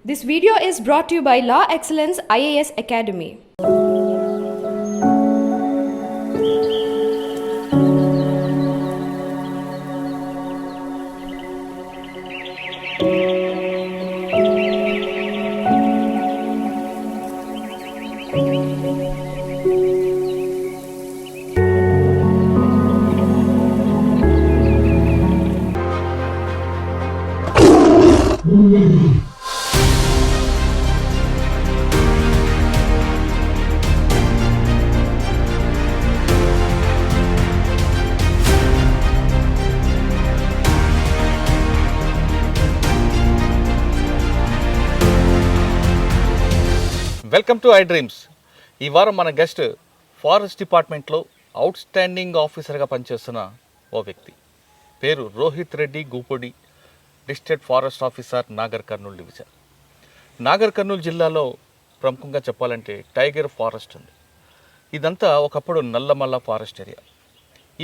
This video is brought to you by Law Excellence IAS Academy. Welcome to I dreams. ఈ వారం మన guest forest డిపార్ట్మెంట్లో outstanding ఆఫీసర్గా పనిచేస్తున్న ఓ వ్యక్తి. పేరు Rohit Reddy Goopodi, district forest officer, Nagar Kurnool division. Nagar Kurnool జిల్లాలో ప్రముఖంగా చెప్పాలంటే టైగర్ ఫారెస్ట్ ఉంది. ఇదంతా ఒకప్పుడు నల్లమల్ల ఫారెస్ట్ ఏరియా.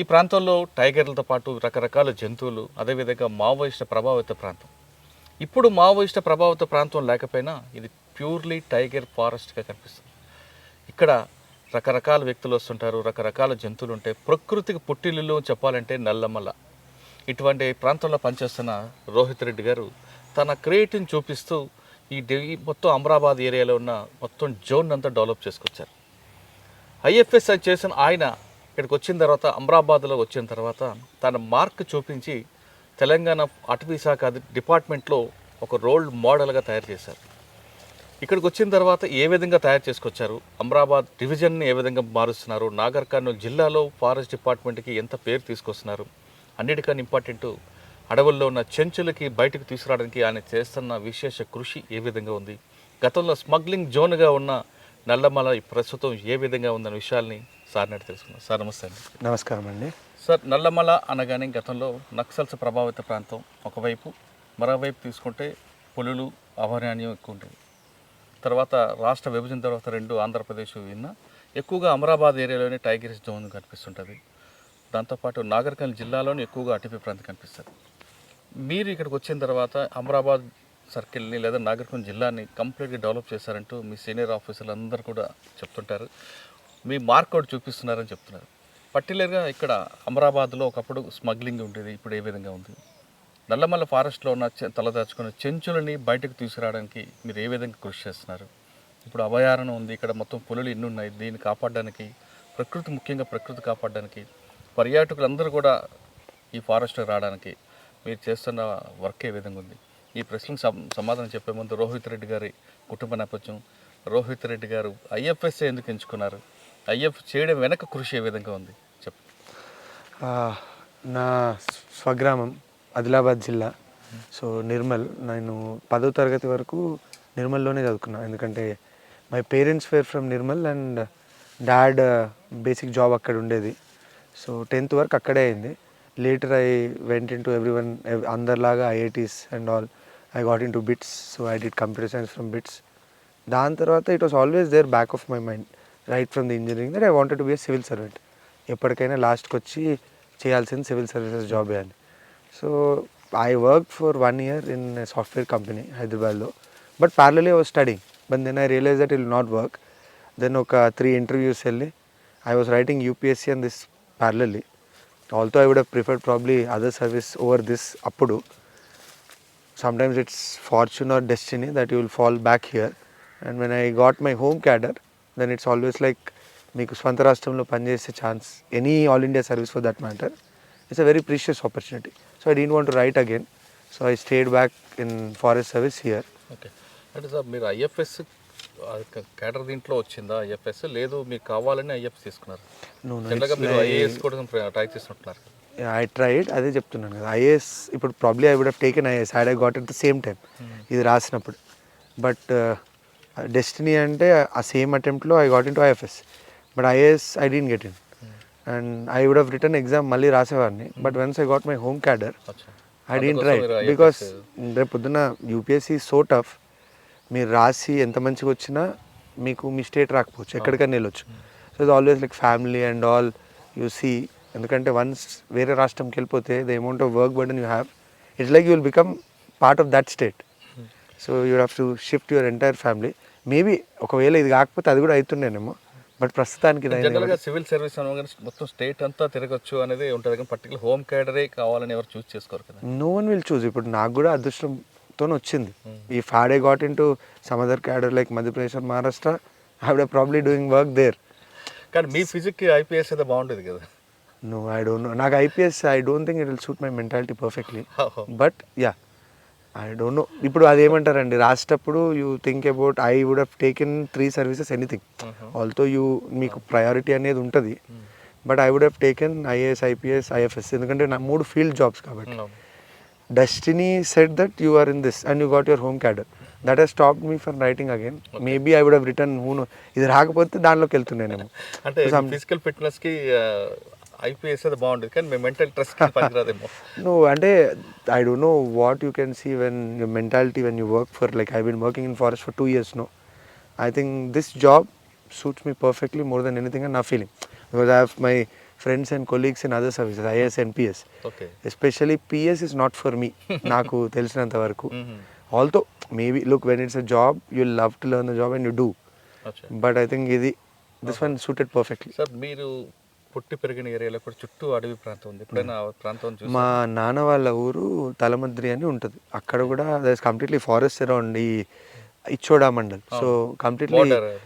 ఈ ప్రాంతంలో టైగర్లతో పాటు రకరకాల జంతువులు, అదేవిధంగా మావోయిస్టు ప్రభావిత ప్రాంతం. ఇప్పుడు మావోయిస్టు ప్రభావిత ప్రాంతం లేకపోయినా ఇది ప్యూర్లీ టైగర్ ఫారెస్ట్గా కనిపిస్తుంది. ఇక్కడ రకరకాల వ్యక్తులు వస్తుంటారు, రకరకాల జంతువులు ఉంటాయి. ప్రకృతికి పుట్టిల్లు చెప్పాలంటే నల్లమల్ల. ఇటువంటి ప్రాంతంలో పనిచేస్తున్న రోహిత్ రెడ్డి గారు తన క్రియేటివ్ని చూపిస్తూ ఈ మొత్తం అమరాబాద్ ఏరియాలో ఉన్న మొత్తం జోన్ అంతా డెవలప్ చేసుకొచ్చారు. ఐఎఫ్ఎస్ చేసిన ఆయన ఇక్కడికి వచ్చిన తర్వాత, అమరాబాద్లో వచ్చిన తర్వాత తన మార్క్ చూపించి తెలంగాణ అటవీ శాఖ డిపార్ట్మెంట్లో ఒక రోల్ మోడల్గా తయారు చేశారు. ఇక్కడికి వచ్చిన తర్వాత ఏ విధంగా తయారు చేసుకొచ్చారు, అమరాబాద్ డివిజన్ని ఏ విధంగా మారుస్తున్నారు, నాగర్ కర్నూలు జిల్లాలో ఫారెస్ట్ డిపార్ట్మెంట్కి ఎంత పేరు తీసుకొస్తున్నారు, అన్నిటికన్నా ఇంపార్టెంట్ అడవుల్లో ఉన్న చెంచులకి బయటకు తీసుకురావడానికి ఆయన చేస్తున్న విశేష కృషి ఏ విధంగా ఉంది, గతంలో స్మగ్లింగ్ జోన్గా ఉన్న నల్లమల ప్రస్తుతం ఏ విధంగా ఉందన్న విషయాల్ని సార్ నాటి తెలుసుకున్నాం. సార్ నమస్తే అండి. నమస్కారం అండి. సార్, నల్లమల అనగానే గతంలో నక్సల్స్ ప్రభావిత ప్రాంతం ఒకవైపు, మరోవైపు తీసుకుంటే పులులు అభయారణ్యం ఎక్కువ ఉంటుంది. తర్వాత రాష్ట్ర విభజన తర్వాత రెండు ఆంధ్రప్రదేశ్ విన్నా ఎక్కువగా అమరాబాద్ ఏరియాలోనే టైగర్స్ జోన్ కనిపిస్తుంటుంది. దాంతోపాటు నాగర్ కర్నూలు జిల్లాలోనే ఎక్కువగా అటవీ ప్రాంతం కనిపిస్తుంది. మీరు ఇక్కడికి వచ్చిన తర్వాత అమరాబాద్ సర్కిల్ని లేదా నాగర్ కర్నూలు జిల్లాని కంప్లీట్గా డెవలప్ చేశారంటూ మీ సీనియర్ ఆఫీసర్లు అందరూ కూడా చెప్తుంటారు. మీ మార్క్ అవుట్ చూపిస్తున్నారని చెప్తున్నారు. పర్టికులర్గా ఇక్కడ అమరాబాద్లో ఒకప్పుడు స్మగ్లింగ్ ఉండేది, ఇప్పుడు ఏ విధంగా ఉంది? నల్లమల్ల ఫారెస్ట్లో ఉన్న తలదాచుకున్న చెంచులని బయటకు తీసుకురావడానికి మీరు ఏ విధంగా కృషి చేస్తున్నారు? ఇప్పుడు అభయారణ్యం ఉంది, ఇక్కడ మొత్తం పులులు ఎన్ని ఉన్నాయి, దీన్ని కాపాడడానికి ప్రకృతి, ముఖ్యంగా ప్రకృతి కాపాడడానికి పర్యాటకులందరూ కూడా ఈ ఫారెస్ట్ రావడానికి మీరు చేస్తున్న వర్క్ ఏ విధంగా ఉంది? ఈ ప్రశ్నకు సమాధానం చెప్పే ముందు రోహిత్ రెడ్డి గారి కుటుంబ నేపథ్యం, రోహిత్ రెడ్డి గారు ఐఎఫ్ఎస్ ఎందుకు ఎంచుకున్నారు, ఐఎఫ్ చేయడం వెనక కృషి ఏ విధంగా ఉంది చెప్పు. నా స్వగ్రామం ఆదిలాబాద్ జిల్లా. సో నిర్మల్, నేను 10వ తరగతి వరకు నిర్మల్లోనే చదువుకున్నాను. ఎందుకంటే my parents were from Nirmal and dad basic job అక్కడ ఉండేది. సో 10th వరకు అక్కడే అయింది. Later I went in to everyone, అందరిలాగా IITs and all. I got in to BITS. So I did computer science from BITS. దాని తర్వాత it was always there back of my mind right from the engineering that I wanted to be a civil servant. ఎప్పటికైనా లాస్ట్కి వచ్చి చేయాల్సింది civil services జాబే అని. So I worked for 1 year in a software company Hyderabad lo, but parallelly I was studying. But then I realized that it will not work. Then oka 3 interviews helli. I was writing UPSC and this parallelly. Although I would have preferred probably other service over this appudu. Sometimes it's fortune or destiny that you will fall back here. And when I got my home cadre, then it's always like meeku swanta rashtramo pani chese chance, any all India service for that matter. It's a very precious opportunity. So I didn't want to write again. So I stayed back in forest service here. Okay, అంటే sir మీరు IFS cadre దీంట్లో వచ్చిందా IFS, లేదు మీకు కావాలని IFS తీసుకున్నారు? మీరు IAS కూడా ట్రై చేస్తుంటున్నారు. ఐ ట్రైడ్, అదే చెప్తున్నాను కదా. ఐఏఎస్ ఇప్పుడు probably I would have taken IAS had I got at the same time ఇది రాసినప్పుడు. బట్ డెస్టినీ అంటే ఆ సేమ్ అటెంప్ట్లో I got in to IFS. But IAS I didn't get in. And I would have written exam మళ్ళీ రాసేవాడిని. But once I got my home cadre I didn't write, because రేపు పొద్దున్న UPSC so tough. మీరు రాసి ఎంత మంచిగా వచ్చినా మీకు మీ స్టేట్ రాకపోవచ్చు, ఎక్కడికైనా వెళ్ళొచ్చు. So it's always like family and all you see. ఎందుకంటే వన్స్ వేరే రాష్ట్రంకి వెళ్ళిపోతే the amount of work burden you have, it's like you will become part of that state. So you have to shift your entire family. Maybe ఒకవేళ ఇది కాకపోతే అది కూడా అవుతుండేనేమో, but ప్రస్తుతానికి ఇది అయింది జనరల్గా సివిల్ సర్వీస్ అనగానే మొత్తం స్టేట్ అంతా తిరగచ్చు అనేది ఉంటుంది, కానీ పర్టికులర్ హోమ్ క్యాడరే కావాలని ఎవరు చూస్ చేసుకోరు కదా. No one will choose. ఇప్పుడు నాకు కూడా అదృష్టంతో వచ్చింది. If had I got in to some other cadre like Madhya Pradesh or Maharashtra, I would probably doing work there. కానీ మీ ఫిజిక్కి ఐపీఎస్ అయితే బాగుంటుంది కదా. No, I don't know. నాకు IPS I don't think it will suit my mentality perfectly. But yeah, I don't know. ఇప్పుడు అదేమంటారండి, రాసేటప్పుడు you think about I would have taken 3 services anything. ఆల్తో మీకు ప్రయారిటీ అనేది ఉంటుంది, but I would have taken IAS, IPS, IFS, ఎందుకంటే నా 3 field jobs కాబట్టి. Destiny said that you are in this and you got your home cadre. That has stopped me from writing again. Maybe I would have return who knows. ఇది రాకపోతే దానిలోకి వెళ్తున్నానేమో. అంటే physical ఫిట్నెస్కి IPS అది బాగుంటుంది, కానీ మేము మెంటల్ స్ట్రెస్ పనికిరాదేమో. No, అంటే I don't know what you can see when your mentality when you work for, like I've been working in forest for 2 years now. I think this job suits me perfectly more than anything and now feeling. Because I have my friends and colleagues in other services, IAS and PS. Okay. Especially PS is not for me. నాకు తెలిసినంత వరకు. Although maybe look, when it's a job, you'll love to learn the job and you do. But I think this one suited perfectly. Sir, మీరు పుట్టి పెరిగిన ఏరియాలో కూడా చుట్టూ అడవి ప్రాంతం ఉంది. ఎప్పుడైనా ప్రాంతం చూసి? మా నాన్న వాళ్ళ ఊరు తలమద్రి అని ఉంటుంది. అక్కడ కూడా దర్ కంప్లీట్లీ ఫారెస్ట్ అరౌండ్ ఈ Ichoda mandal. So completely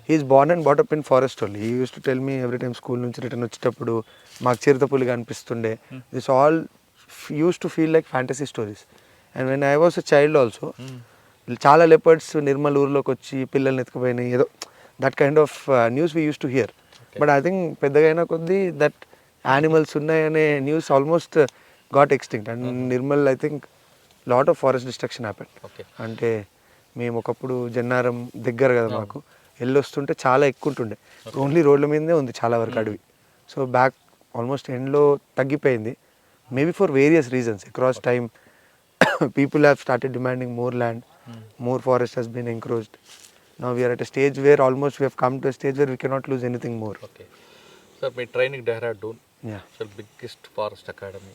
he's born and brought up in forest only. He used to tell me every time school నుంచి రిటర్న్ వచ్చేటప్పుడు మాకు చిరుతపులి కనిపిస్తుండే. This all used to feel like fantasy stories. And when I was a child also చాలా leopards Nirmal ఊర్లోకి వచ్చి పిల్లల్ని ఎత్తుకుపోయినాయి, ఏదో that kind of news we use to hear. But I think పెద్దగా అయినా కొద్దీ దట్ యానిమల్స్ ఉన్నాయనే news almost got extinct. And Nirmal I think lot of forest destruction happen. అంటే మేము ఒకప్పుడు జన్నారం దగ్గర కదా మాకు, వెళ్ళొస్తుంటే చాలా ఎక్కువ ఉంటుండే. ఓన్లీ రోడ్ల మీదే ఉంది చాలా వరకు అడవి. సో బ్యాక్ ఆల్మోస్ట్ ఎండ్లో తగ్గిపోయింది. Maybe for various reasons across time people have started demanding more land, more forest has been encroached. Now we are at a stage where almost we have come to a stage where we cannot lose anything more. Okay. Sir, my training Dehradun. Yeah. It's the biggest forest academy.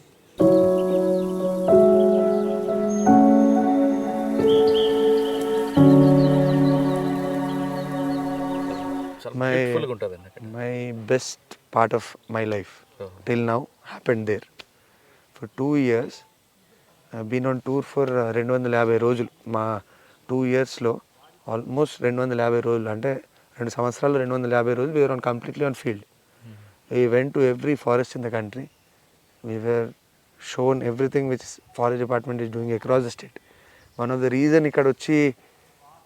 My best part of my life till now happened there. For 2 years I've been on tour for 250 రోజులు. మా 2 yearsలో almost 250 రోజులు, అంటే 2 సంవత్సరాలు 250 రోజులు we were on completely on field. We went to every forest in the country. We were shown everything which forest department is doing across the state. One of the reason ఇక్కడ వచ్చి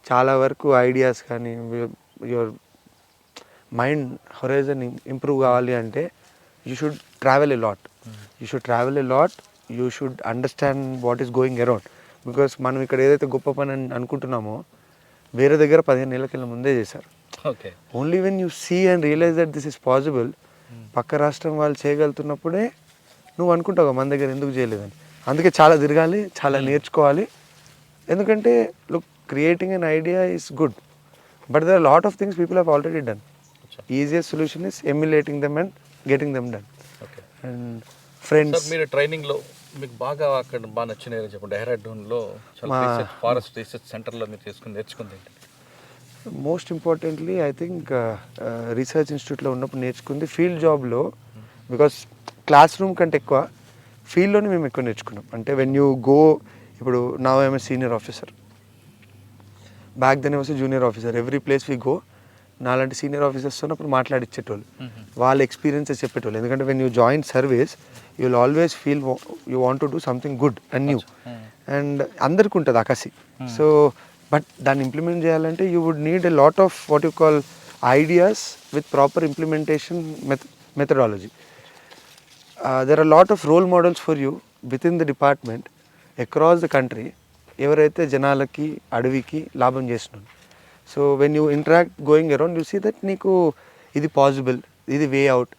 చాలా వరకు ideas కానీ your mind horizon improve కావాలి అంటే you should travel a lot. You should travel a lot. You should understand what is going around. Because మనం ఇక్కడ ఏదైతే గొప్ప పని అని అనుకుంటున్నామో వేరే దగ్గర 15 ఏళ్ళ కింద ముందే చేశారు. Only when you see and realize that this is possible, పక్క రాష్ట్రం వాళ్ళు చేయగలుగుతున్నప్పుడే నువ్వు అనుకుంటావు మన దగ్గర ఎందుకు చేయలేదని. అందుకే చాలా తిరగాలి, చాలా నేర్చుకోవాలి. ఎందుకంటే look, creating an idea is good, but there are lot of things people have already done. Easiest solution is emulating them and getting them done. And friends, మీరు ట్రైనింగ్లో మీకు బాగా అక్కడ బాగా నచ్చిన చెప్పండి. డెహ్రాడూన్లో ఫారెస్ట్ రీసెర్చ్ సెంటర్లో మీరు నేర్చుకుంది ఏంటి? Most importantly I think research ఇన్స్టిట్యూట్లో ఉన్నప్పుడు నేర్చుకుంది ఫీల్డ్ జాబ్లో. బికాస్ క్లాస్ రూమ్ కంటే ఎక్కువ ఫీల్డ్లోనే మేము ఎక్కువ నేర్చుకున్నాం. అంటే వెన్ యూ గో, ఇప్పుడు now I'm a senior officer, back then I was a junior officer. Every place we go, నాలాంటి సీనియర్ ఆఫీసర్స్ ఉన్నప్పుడు మాట్లాడిచ్చేటోళ్ళు, వాళ్ళ ఎక్స్పీరియన్సెస్ చెప్పేటోళ్ళు. ఎందుకంటే when you join service you will always feel you want to do something good and new. And అందరికీ ఉంటుంది అకసి. So but దాన్ని ఇంప్లిమెంట్ చేయాలంటే you would need a lot of what you call ideas with proper implementation methodology. There are lot of role models for you with in the department across the country, ఎవరైతే జనాలకి అడవికి లాభం చేస్తున్నారు. So when you interact going around you see that నీకు ఇది పాసిబుల్, ఇది way out.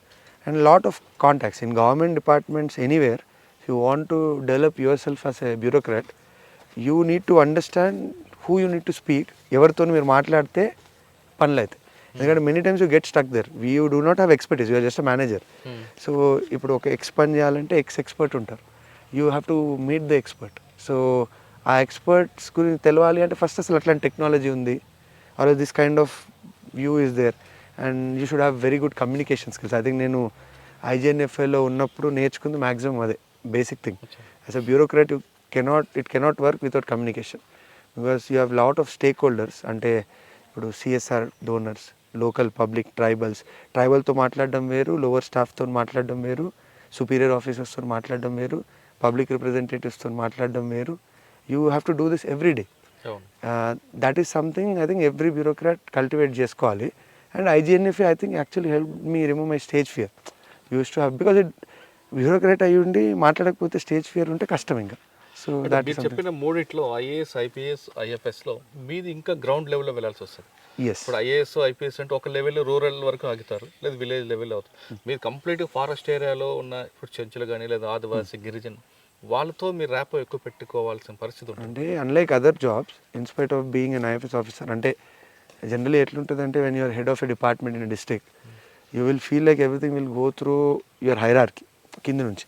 And lot of contacts in government departments anywhere. If you want to develop your self as a bureaucrat, you need to understand who you need to speak. ఎవరితో మీరు మాట్లాడితే పనులు అవుతాయి. ఎందుకంటే many times you get stuck there. You do not have expertise, you are just a manager. So ఇప్పుడు ఒక X పని చేయాలంటే ఎక్స్పర్ట్ ఉంటారు. You have to meet the expert. So ఆ ఎక్స్పర్ట్స్ గురించి తెలవాలి అంటే ఫస్ట్ అసలు అట్లాంటి టెక్నాలజీ ఉంది, or this kind of view is there, and you should have very good communication skills. I think నేను ఐజీఎన్ఎఫ్ఏలో ఉన్నప్పుడు నేర్చుకుంది మ్యాక్సిమం అదే basic thing. As a bureaucrat it cannot work without communication, because you have lot of stake holders. అంటే ఇప్పుడు CSR donors, local public, ట్రైబల్తో మాట్లాడడం వేరు, lower స్టాఫ్తో మాట్లాడడం వేరు, సుపీరియర్ ఆఫీసర్స్తో మాట్లాడడం వేరు, పబ్లిక్ రిప్రజెంటేటివ్స్తో మాట్లాడడం వేరు. You have to do this every day. That is something I think every bureaucrat cultivate చేసుకోవాలి. And IGNFA I think actually help me remove my stage fear. Used to have, because bureaucrat అయ్యి ఉండి మాట్లాడకపోతే stage fear ఉంటే కష్టం ఇంకా. So that మీరు చెప్పిన మూడిట్లో ఐఏఎస్, ఐపీఎస్, ఐఎఫ్ఎస్లో మీది ఇంకా గ్రౌండ్ లెవెల్లో వెళ్ళాల్సి వస్తుంది. ఇప్పుడు ఐఏఎస్, ఐపీఎస్ అంటే ఒక లెవెల్ రూరల్ వరకు ఆగుతారు, లేదా విలేజ్ లెవెల్ అవుతుంది. మీరు కంప్లీట్గా ఫారెస్ట్ ఏరియాలో ఉన్న ఇప్పుడు చెంచులు కానీ లేదా ఆదివాసి, గిరిజన్ వాళ్ళతో మీరు ర్యాప్ ఎక్కువ పెట్టుకోవాల్సిన పరిస్థితి ఉంటుంది. అంటే unlike other jobs, in spite of being an IFS officer, అంటే జనరలీ ఎట్లుంటుంది అంటే when you're head of a department in district, you will feel like everything will go through your hierarchy కింద నుంచి.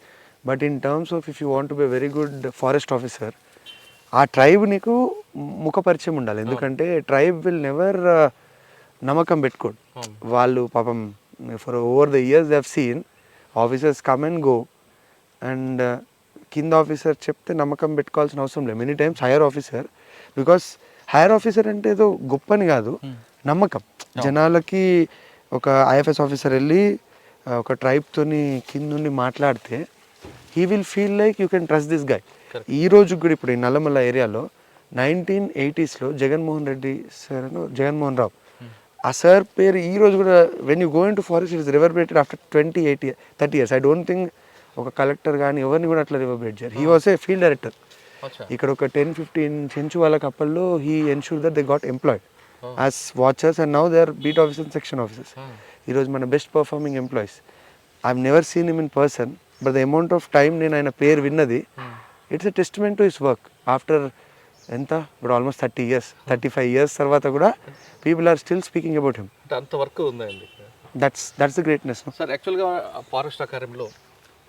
But in terms of if you want to be very good forest officer, ఆ tribe నీకు ముఖపరిచయం ఉండాలి. ఎందుకంటే tribe will never నమ్మకం పెట్టుకోడు. వాళ్ళు పాపం for over the years they have seen officers come and go, and కింద ఆఫీసర్ చెప్తే నమ్మకం పెట్టుకోవాల్సిన అవసరం లేదు. Many times hire officer, because hire officer అంటే ఏదో గొప్పని కాదు, నమ్మకం. జనాలకి ఒక ఐఎఫ్ఎస్ ఆఫీసర్ వెళ్ళి ఒక ట్రైబ్తోని కింద నుండి మాట్లాడితే he will feel like you can trust this guy. ఈ రోజు కూడా ఇప్పుడు ఈ నల్లమల్ల ఏరియాలో 1980s జగన్మోహన్ రెడ్డి సార్, జగన్మోహన్ రావు, ఆ సార్ పేరు ఈ రోజు కూడా when you go in to forest it is reverberated after 30 years. I don't think ఒక కలెక్టర్ కానీ ఎవరిని కూడా అట్లా రివర్బరేట్ చేయరు. He was a field director. ఇక్కడ ఒక 10-15 చెంచు వాళ్ళ కప్పల్లో he ensure that they got employed as watchers, and now they are beat officers, section officers. ఈరోజు మన best performing employees. I have never seen him in person, but the amount of time నేను ఆయన పేరు విన్నది, it's a testament to his work. After ఎంత ఇప్పుడు almost 35 years తర్వాత కూడా people are still speaking about him. అంత వర్క్ ఉందండి. That's the greatness. సార్ యాక్చువల్గా ఫారెస్ట్ అకాడమీలో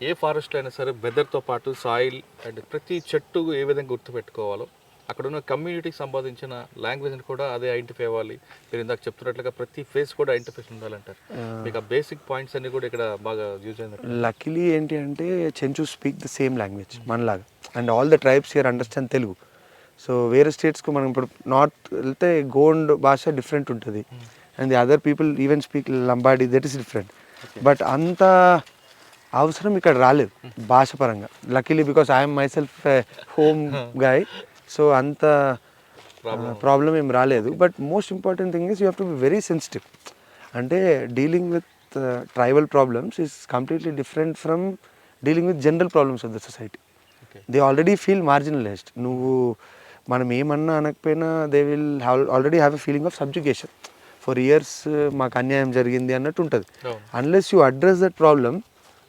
ఏ ఫారెస్ట్లో అయినా సరే వెదర్తో పాటు సాయిల్ అండ్ ప్రతి చెట్టు ఏ విధంగా గుర్తుపెట్టుకోవాలో, అక్కడ ఉన్న కమ్యూనిటీకి సంబంధించిన లాంగ్వేజ్ని కూడా అదే ఐడెంటిఫై అవ్వాలి. మీరు ఇందాక చెప్తున్నట్లుగా ప్రతి ఫేస్ కూడా ఐడెంటిఫై ఉండాలంటారు. మీకు ఆ బేసిక్ పాయింట్స్ అన్ని కూడా ఇక్కడ బాగా యూజ్ అయింది. లక్కీలీ ఏంటి అంటే Chenchu speak the same language మనలాగా, and all the tribes here understand Telugu. So వేరే స్టేట్స్కు మనం ఇప్పుడు నార్త్ వెళ్తే గోండ్ భాష డిఫరెంట్ ఉంటుంది, and the other people even speak Lambadi, that is different. But అంత అవసరం ఇక్కడ రాలేదు భాష పరంగా, luckily, because I'm myself home guy. So అంత ప్రాబ్లం ఏం రాలేదు. But most important thing is you have to be very sensitive. అంటే dealing with tribal problems is completely different from dealing with general problems of the society. They already feel marginalised. నువ్వు మనం ఏమన్నా అనకపోయినా they will already have a feeling of subjugation. For years మాకు అన్యాయం జరిగింది అన్నట్టు ఉంటుంది. Unless you address that problem,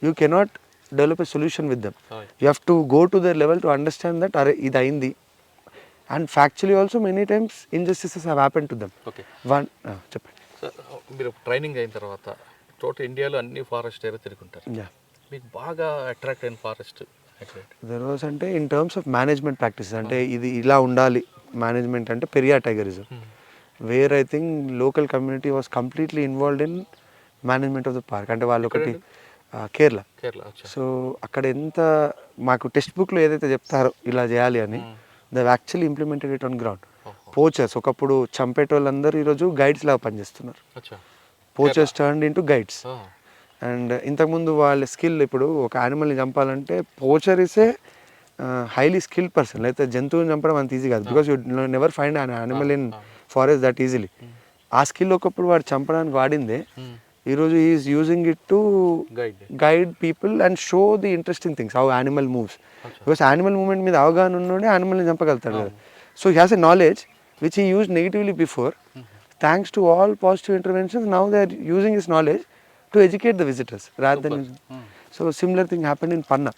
you cannot develop a solution with them. You have to go to their level to understand that are ఇది అయింది, and factually also many times injustices have happened to them. One చెప్పండి sir, మీరు training అయిన తర్వాత total ఇండియాలో అన్ని forest area తిరుగుంటారు. మీకు బాగా అట్రాక్ట్ అయిన ఫారెస్ట్ దర్ వాస్ అంటే in terms of management practices, అంటే ఇది ఇలా ఉండాలి మేనేజ్మెంట్ అంటే Periyar tiger reserve, where I think local community was completely involved in management of the park. అంటే వాళ్ళు ఒకటి కేరళ. సో అక్కడ ఎంత మాకు టెక్స్ట్ బుక్లో ఏదైతే చెప్తారో ఇలా చేయాలి అని, they actually implemented it on ground. Poachers ఒకప్పుడు చంపేటోళ్ళందరూ ఈరోజు గైడ్స్ లాగా పనిచేస్తున్నారు. Poachers turned into guides. And ఇంతకుముందు వాళ్ళ స్కిల్, ఇప్పుడు ఒక యానిమల్ని చంపాలంటే పోచర్ ఇసే హైలీ స్కిల్డ్ పర్సన్. లేకపోతే జంతువుని చంపడం అంత ఈజీ కాదు, because you never find an animal in forest that easily. ఆ స్కిల్ ఒకప్పుడు వాడు చంపడానికి వాడిందే, ఈరోజు is using it to guide people and show the interesting things, how animal moves. Because animal movement మీద అవగాహన ఉన్నోడే యానిమల్ని చంపగలుగుతాడు కదా. So he has a knowledge which he used negatively before. Thanks to all positive interventions, now they are using his knowledge to educate the visitors rather than. So similar thing happened in Panna.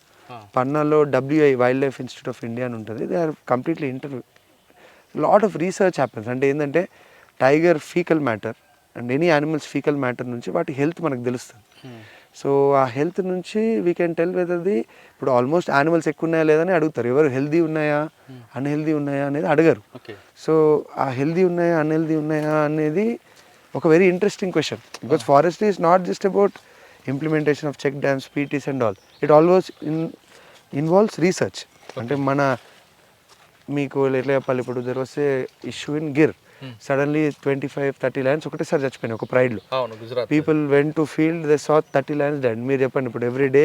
పన్నాలో WI wildlife institute of India అని ఉంటుంది. They are completely lot of research happens. అంటే ఏంటంటే tiger faecal matter and any animals faecal matter నుంచి వాటి health మనకు తెలుస్తుంది. So ఆ హెల్త్ నుంచి వీ కెన్ టెల్ వెదర్ది ఇప్పుడు ఆల్మోస్ట్ యానిమల్స్ ఎక్కువ ఉన్నాయా లేదని అడుగుతారు, ఎవరు హెల్దీ ఉన్నాయా అన్హెల్దీ ఉన్నాయా అనేది అడగరు. సో ఆ హెల్దీ ఉన్నాయా అన్హెల్దీ ఉన్నాయా అనేది ఒక very interesting question, because forest is not just about implementation of check dams, PTs and all, it always involves research. అంటే మన మీకు ఎట్లా చెప్పాలి, ఇప్పుడు there was a issue in Gir, suddenly 25-30 lions ఒకటేసారి చచ్చిపోయినాయి ఒక ప్రైడ్లో. People went to field, they saw 30 lions dead. మీరు చెప్పండి, ఇప్పుడు ఎవ్రీ డే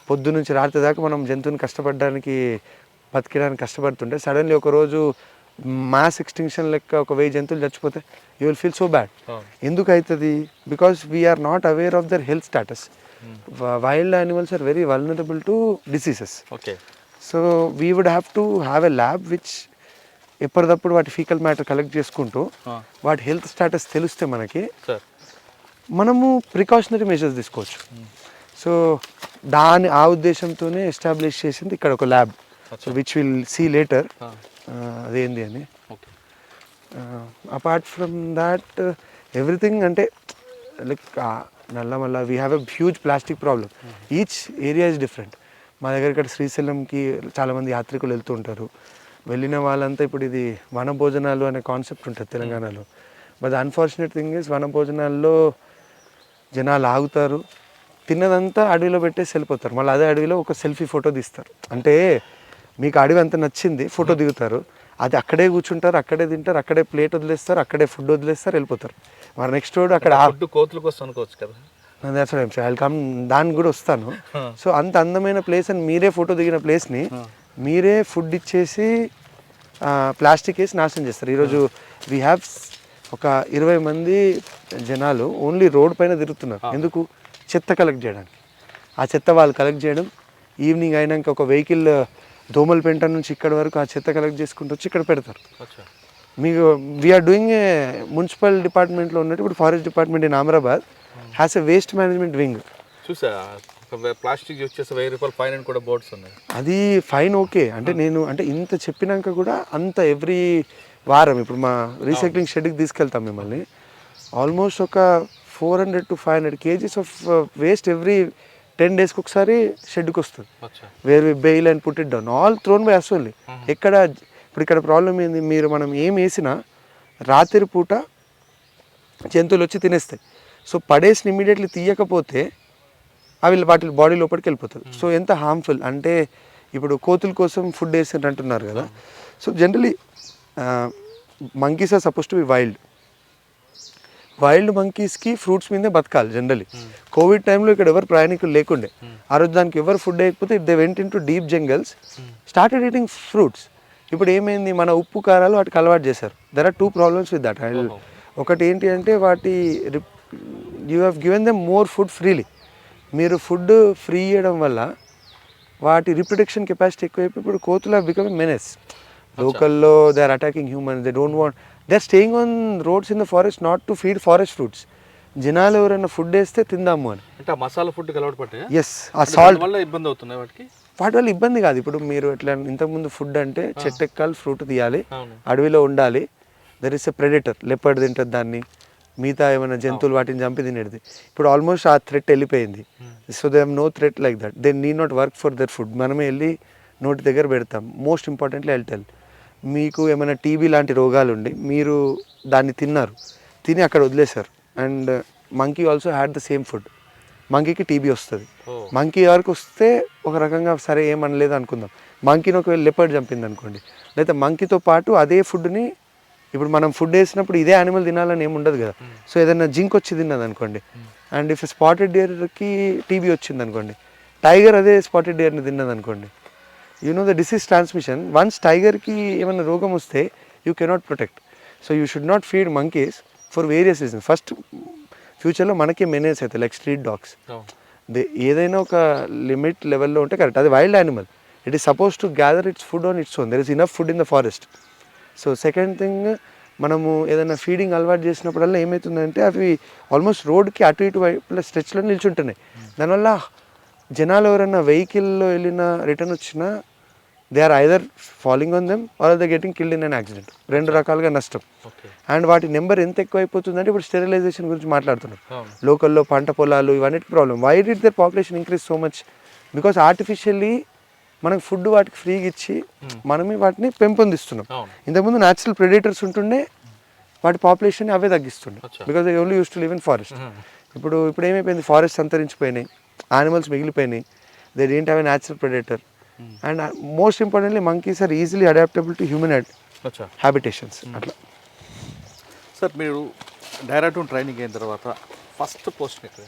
పొద్దు నుంచి రాత్రి దాకా మనం జంతువుని కష్టపడడానికి బతికడానికి కష్టపడుతుంటే సడన్లీ ఒకరోజు మాస్ ఎక్స్టింక్షన్ లెక్క ఒక 1000 జంతువులు చచ్చిపోతే you will feel so bad. ఎందుకు అవుతుంది? Because we're not aware of their health status. Wild animals are very vulnerable to diseases. So we would have to have a lab which ఎప్పటికప్పుడు వాటి faecal matter collect చేసుకుంటూ వాటి health status తెలిస్తే మనకి మనము precautionary measures తీసుకోవచ్చు. So ఆ ఉద్దేశంతోనే ఎస్టాబ్లిష్ చేసింది ఇక్కడ ఒక lab, so which will see later అదేంది అని. అపార్ట్ ఫ్రమ్ దాట్ ఎవ్రీథింగ్ అంటే like Nallamala we have a huge plastic problem. Each area is different. మా దగ్గర ఇక్కడ శ్రీశైలంకి చాలామంది యాత్రికులు వెళ్తూ ఉంటారు. వెళ్ళిన వాళ్ళంతా ఇప్పుడు ఇది వన భోజనాలు అనే కాన్సెప్ట్ ఉంటుంది తెలంగాణలో. బట్ అన్ఫార్చునేట్ థింగ్ ఇస్ వన భోజనాల్లో జనాలు ఆగుతారు, తిన్నదంతా అడవిలో పెట్టేసి వెళ్ళిపోతారు. మళ్ళీ అదే అడవిలో ఒక సెల్ఫీ ఫోటో తీస్తారు. అంటే మీకు అడవి అంత నచ్చింది, ఫోటో దిగుతారు, అది అక్కడే కూర్చుంటారు, అక్కడే తింటారు, అక్కడే ప్లేట్ వదిలేస్తారు, అక్కడే ఫుడ్ వదిలేస్తారు, వెళ్ళిపోతారు. మరి నెక్స్ట్ రోడ్ అక్కడ కోతులకు అనుకోవచ్చు కదా. దానికి కూడా వస్తాను. సో అంత అందమైన ప్లేస్ అని మీరే ఫోటో దిగిన ప్లేస్ని మీరే ఫుడ్ ఇచ్చేసి ప్లాస్టిక్ వేసి నాశనం చేస్తారు. ఈరోజు వీ హ్యావ్ ఒక 20 మంది జనాలు ఓన్లీ రోడ్ పైన తిరుగుతున్నారు. ఎందుకు? చెత్త కలెక్ట్ చేయడానికి. ఆ చెత్త వాళ్ళు కలెక్ట్ చేయడం, ఈవినింగ్ అయినాక ఒక వెహికల్ దోమలపేంట నుంచి ఇక్కడ వరకు ఆ చెత్త కలెక్ట్ చేసుకుంటూ వచ్చి ఇక్కడ పెడతారు. మీకు వీఆర్ డూయింగ్ ఏ మున్సిపల్ డిపార్ట్మెంట్లో ఉన్నట్టు ఇప్పుడు forest department in Amrabad has a waste management wing. చూసా ప్లాస్టిక్ వచ్చేసి 1000 రూపాయలు ఫైన్ అని కూడా బోర్డ్స్ ఉన్నాయి. అది ఫైన్ ఓకే, అంటే నేను అంటే ఇంత చెప్పినాక కూడా అంత ఎవ్రీ వారం ఇప్పుడు మా రీసైక్లింగ్ షెడ్కి తీసుకెళ్తాం మిమ్మల్ని. ఆల్మోస్ట్ ఒక 400 to 500 kgs of waste every 10 daysకి ఒకసారి షెడ్కి వస్తుంది. Where we bail and put it down, all thrown by us only. ఎక్కడ ఇప్పుడు ఇక్కడ ప్రాబ్లం ఏంది, మీరు మనం ఏం వేసినా రాత్రి పూట జంతువులు వచ్చి తినేస్తాయి. సో పడేసి ఇమీడియట్లీ తీయకపోతే అవి వాటి బాడీ లోపలికి వెళ్ళిపోతుంది. సో ఎంత హార్మ్ఫుల్ అంటే ఇప్పుడు కోతుల కోసం ఫుడ్ వేసి అంటున్నారు కదా. So generally monkeys are suppose to be wild మంకీస్కి ఫ్రూట్స్ మీదే బతకాలి జనరలీ. కోవిడ్ టైంలో ఇక్కడ ఎవరు ప్రయాణికులు లేకుండే, ఆ రోజు దానికి ఎవరు ఫుడ్ వేయకపోతే they went in to deep jungles, started eating fruits. ఇప్పుడు ఏమైంది, మన ఉప్పు కారాలు వాటికి అలవాటు చేశారు. There are 2 problems with that. ఒకటి ఏంటి అంటే వాటి you have given them more food freely. మీరు ఫుడ్ ఫ్రీ ఇవ్వడం వల్ల వాటి రిప్రొడక్షన్ కెపాసిటీ ఎక్కువైపోయి ఇప్పుడు కోతులు హ్యావ్ బికమ్ ఎ మెనెస్. లోకల్లో they are attacking humans, they don't want, they are staying on roads in the forest not to feed forest fruits. జనాలు ఎవరైనా ఫుడ్ వేస్తే తిందాము అని. అంటే మసాలా ఫుడ్ అలవాటు పట్టాయి. ఎస్, ఆ సాల్ట్ వల్ల ఇబ్బంది అవుతున్నాయి వాటికి. వాటి వల్ల ఇబ్బంది కాదు. ఇప్పుడు మీరు ఎట్లా ఇంతకుముందు ఫుడ్ అంటే చెట్టు ఎక్కాలి, ఫ్రూట్ తీయాలి, అడవిలో ఉండాలి, there is a predator, leopard తింటుంది దాన్ని, మిగతా ఏమైనా జంతువులు వాటిని చంపి తినేది. ఇప్పుడు ఆల్మోస్ట్ ఆ థ్రెట్ వెళ్ళిపోయింది. So they have no threat like that, they need not work for their food. మనమే వెళ్ళి నోటి దగ్గర పెడతాం. Most importantly I will tell, మీకు ఏమైనా టీబీ లాంటి రోగాలు ఉండి మీరు దాన్ని తిని అక్కడ వదిలేశారు, and monkey also had the same food, మంకీకి టీబీ వస్తుంది. మంకీ వరకు వస్తే ఒక రకంగా సరే ఏమనలేదు అనుకుందాం. మంకీని ఒకవేళ లెపర్డ్ చంపింది అనుకోండి, లేదా మంకీతో పాటు అదే ఫుడ్ని ఇప్పుడు మనం ఫుడ్ వేసినప్పుడు ఇదే యానిమల్ తినాలని ఏమి ఉండదు కదా. సో ఏదైనా జింక్ వచ్చి తిన్నది అనుకోండి, అండ్ ఇఫ్ స్పాటెడ్ డియర్కి టీబీ వచ్చింది అనుకోండి, టైగర్ అదే స్పాటెడ్ డియర్ని తిన్నది అనుకోండి, you know the disease transmission. Once టైగర్కి ఏమైనా రోగం వస్తే you cannot protect. So you should not feed monkeys for various reasons. First ఫ్యూచర్లో మనకి మెనేజ్ అవుతాయి లైక్ స్ట్రీట్ డాగ్స్. ఏదైనా ఒక లిమిట్ లెవెల్లో ఉంటే కరెక్ట్. అది wild animal, it is suppose to gather it's food on its own, there is enough food in the forest. So second thing, మనము ఏదైనా ఫీడింగ్ అలవాటు చేసినప్పుడల్లా ఏమవుతుందంటే అవి ఆల్మోస్ట్ రోడ్కి అటు ఇటు వైపు స్ట్రెచ్లో నిల్చుంటున్నాయి. దానివల్ల జనాలు ఎవరైనా వెహికల్లో వెళ్ళినా రిటర్న్ వచ్చినా they are either following on them or they getting killed in an accident. రెండు రకాలుగా నష్టం. ఓకే. అండ్ వాటి నెంబర్ ఎంత ఎక్కువ అయిపోతుందంటే ఇప్పుడు స్టెరిలైజేషన్ గురించి మాట్లాడుతున్నాం. అవును. లోకల్లో పంట పొలాలు ఇవన్నిటి problem. Why did their population increase so much? Because artificially మనకు ఫుడ్ వాటికి ఫ్రీగా ఇచ్చి మనమే వాటిని పెంపొందిస్తున్నాం. అవును. ఇంతకుముందు న్యాచురల్ ప్రెడేటర్స్ ఉంటుండే, వాటి పాపులేషన్ అవే తగ్గిస్తుండే because they only used to live in forest. ఇప్పుడు ఏమైపోయింది, ఫారెస్ట్ అంతరించిపోయినాయి, యానిమల్స్ మిగిలిపోయినాయి, they don't have a natural predator. And most importantly monkeys are easily adaptable to human habitations. అట్లా సార్ మీరు డైరెక్ట్ ట్రైనింగ్ అయిన తర్వాత ఫస్ట్ పోస్ట్ ఎక్కడ?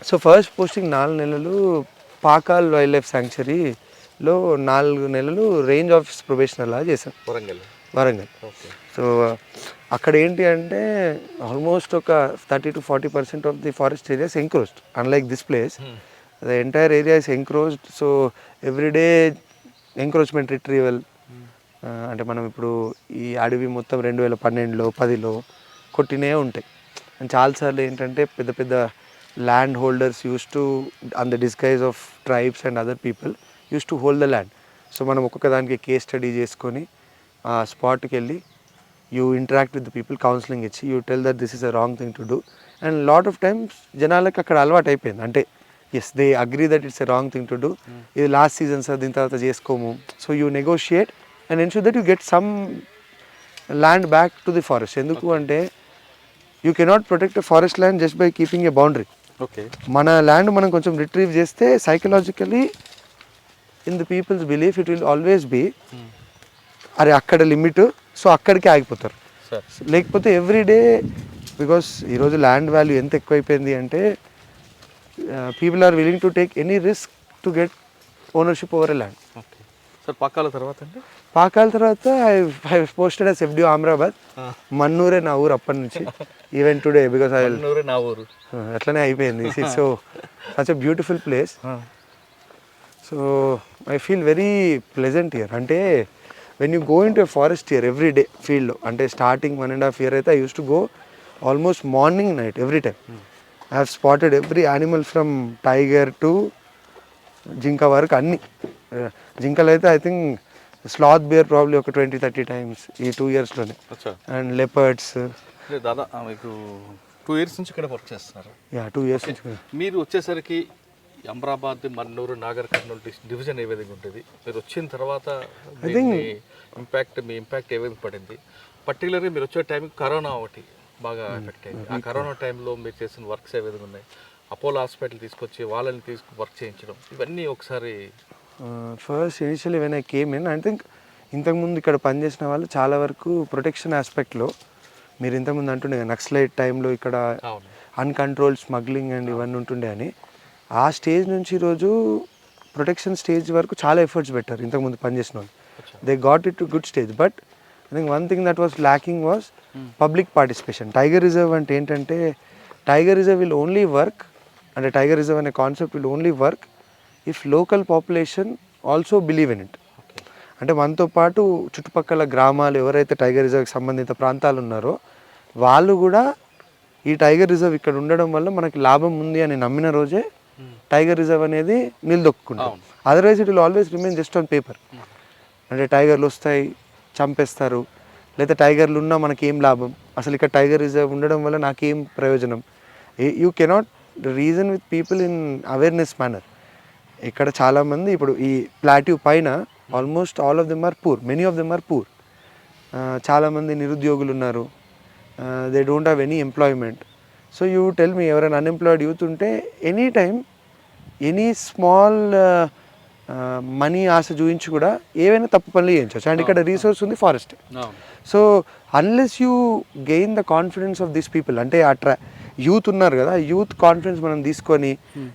So first posting 4 నెలలు పాకాల్ వైల్డ్ లైఫ్ శాంక్చురీలో 4 నెలలు రేంజ్ ఆఫీస్ ప్రొబేషనర్ లాగా చేశాను, వరంగల్. ఓకే. సో అక్కడ ఏంటి అంటే ఆల్మోస్ట్ ఒక 30 to 40% of the forest areas encroached. Unlike this place the entire area is encroached. So everyday encroachment retrieval, అంటే మనం ఇప్పుడు ఈ అడవి మొత్తం 2012లో 10లో కొట్టినే ఉంటాయి. అండ్ చాలాసార్లు ఏంటంటే పెద్ద పెద్ద land holders used to on the disguise of tribes and other people used to hold the land. So మనం ఒక్కొక్క దానికి కేస్ స్టడీ చేసుకొని ఆ స్పాట్కి వెళ్ళి you interact with the people, counselling ఇచ్చి you tell that this is a wrong thing to do. And lot of times జనాలకి అక్కడ అలవాటు అయిపోయింది, అంటే yes they agree that it's a wrong thing to do, ఇది లాస్ట్ సీజన్ సార్, దీని తర్వాత చేసుకోము. So you negotiate and ensure that you get some land back to the forest. ఎందుకు అంటే you cannot protect a forest land just by keeping a boundary. Okay. మన land మనం కొంచెం retrieve చేస్తే psychologically in the people's belief it will always be అరే అక్కడ limit, so అక్కడికే ఆగిపోతారు. లేకపోతే ఎవ్రీడే, బికాస్ ఈరోజు ల్యాండ్ వాల్యూ ఎంత ఎక్కువైపోయింది అంటే people are willing to take any risk to get ownership over a land. Okay sir. Pakala తర్వాత అండి? పాకాల తర్వాత I posted as FDO Amrabad. మన్నూరే నా ఊరు అప్పటి నుంచి, ఈవెన్ టుడే, బికాస్ ఐ నా ఊరు అట్లనే అయిపోయింది. So such a beautiful place. So I feel very pleasant here. అంటే when you go in to a forest here every day ఫీల్డ్లో, అంటే స్టార్టింగ్ 1.5 years అయితే I used to go almost morning night every time. I have spotted every animal from tiger to జింక వరకు అన్ని. జింకలు అయితే I think sloth bear probably ఒక 20-30 times ఈ 2 yearsలోనే. And leopards. దాదాపు మీకు 2 years నుంచి ఇక్కడ వర్క్ చేస్తున్నారు? యా, 2 years నుంచి. మీరు వచ్చేసరికి అమరాబాద్, మన్నూరు, నాగర్ కర్నూలు డివిజన్ ఏ విధంగా ఉంటుంది? మీరు వచ్చిన తర్వాత మీ ఇంపాక్ట్ ఏ విధంగా పడింది? పర్టికులర్గా మీరు వచ్చే టైంకి కరోనా ఒకటి బాగా ఎఫెక్ట్ అయింది. ఆ కరోనా టైంలో మీరు చేసిన వర్క్స్ ఏ విధంగా ఉన్నాయి? అపోలో హాస్పిటల్ తీసుకొచ్చి వాళ్ళని వర్క్ చేయించడం, ఇవన్నీ ఒకసారి. First initially when I came in, I think ఇంతకుముందు ఇక్కడ పనిచేసిన వాళ్ళు చాలా వరకు ప్రొటెక్షన్ ఆస్పెక్ట్లో, మీరు ఇంతకుముందు అంటుండే నక్సలైట్ టైంలో ఇక్కడ అన్కంట్రోల్డ్ స్మగ్లింగ్ అండ్ ఇవన్నీ ఉంటుండే అని, ఆ స్టేజ్ నుంచి ఈరోజు ప్రొటెక్షన్ స్టేజ్ వరకు చాలా ఎఫర్ట్స్ పెట్టారు ఇంతకుముందు పనిచేసిన వాళ్ళు. They got it to good stage. But I think one thing that was lacking was public participation. Tiger reserve అంటే ఏంటంటే, tiger reserve will only work, అంటే టైగర్ రిజర్వ్ అనే concept will only work if local population also believe in it. అంటే మనతో పాటు చుట్టుపక్కల గ్రామాలు ఎవరైతే టైగర్ రిజర్వ్కి సంబంధిత ప్రాంతాలు ఉన్నారో వాళ్ళు కూడా ఈ టైగర్ రిజర్వ్ ఇక్కడ ఉండడం వల్ల మనకి లాభం ఉంది అని నమ్మిన రోజే టైగర్ రిజర్వ్ అనేది నిలదొక్కుంటాం. Otherwise it will always remain just on paper. అంటే టైగర్లు వస్తాయి, చంపేస్తారు, లేదా టైగర్లు ఉన్నా మనకేం లాభం, అసలు ఇక్కడ టైగర్ రిజర్వ్ ఉండడం వల్ల నాకేం ప్రయోజనం. You cannot reason with people in awareness manner. ఇక్కడ చాలామంది ఇప్పుడు ఈ ప్లాట్యూ పైన almost all of them are poor, many of them are poor. చాలామంది నిరుద్యోగులు ఉన్నారు, they don't have any employment. So you tell me, ఎవరైనా అన్ఎంప్లాయిడ్ యూత్ ఉంటే any time any small money ఆశ చూపించి కూడా ఏవైనా తప్పు పనులు చేయించవచ్చు. అండ్ ఇక్కడ రీసోర్స్ ఉంది, forest. So unless you gain the confidence of this people, అంటే ఆ యూత్ ఉన్నారు కదా, యూత్ కాన్ఫిడెన్స్ మనం తీసుకొని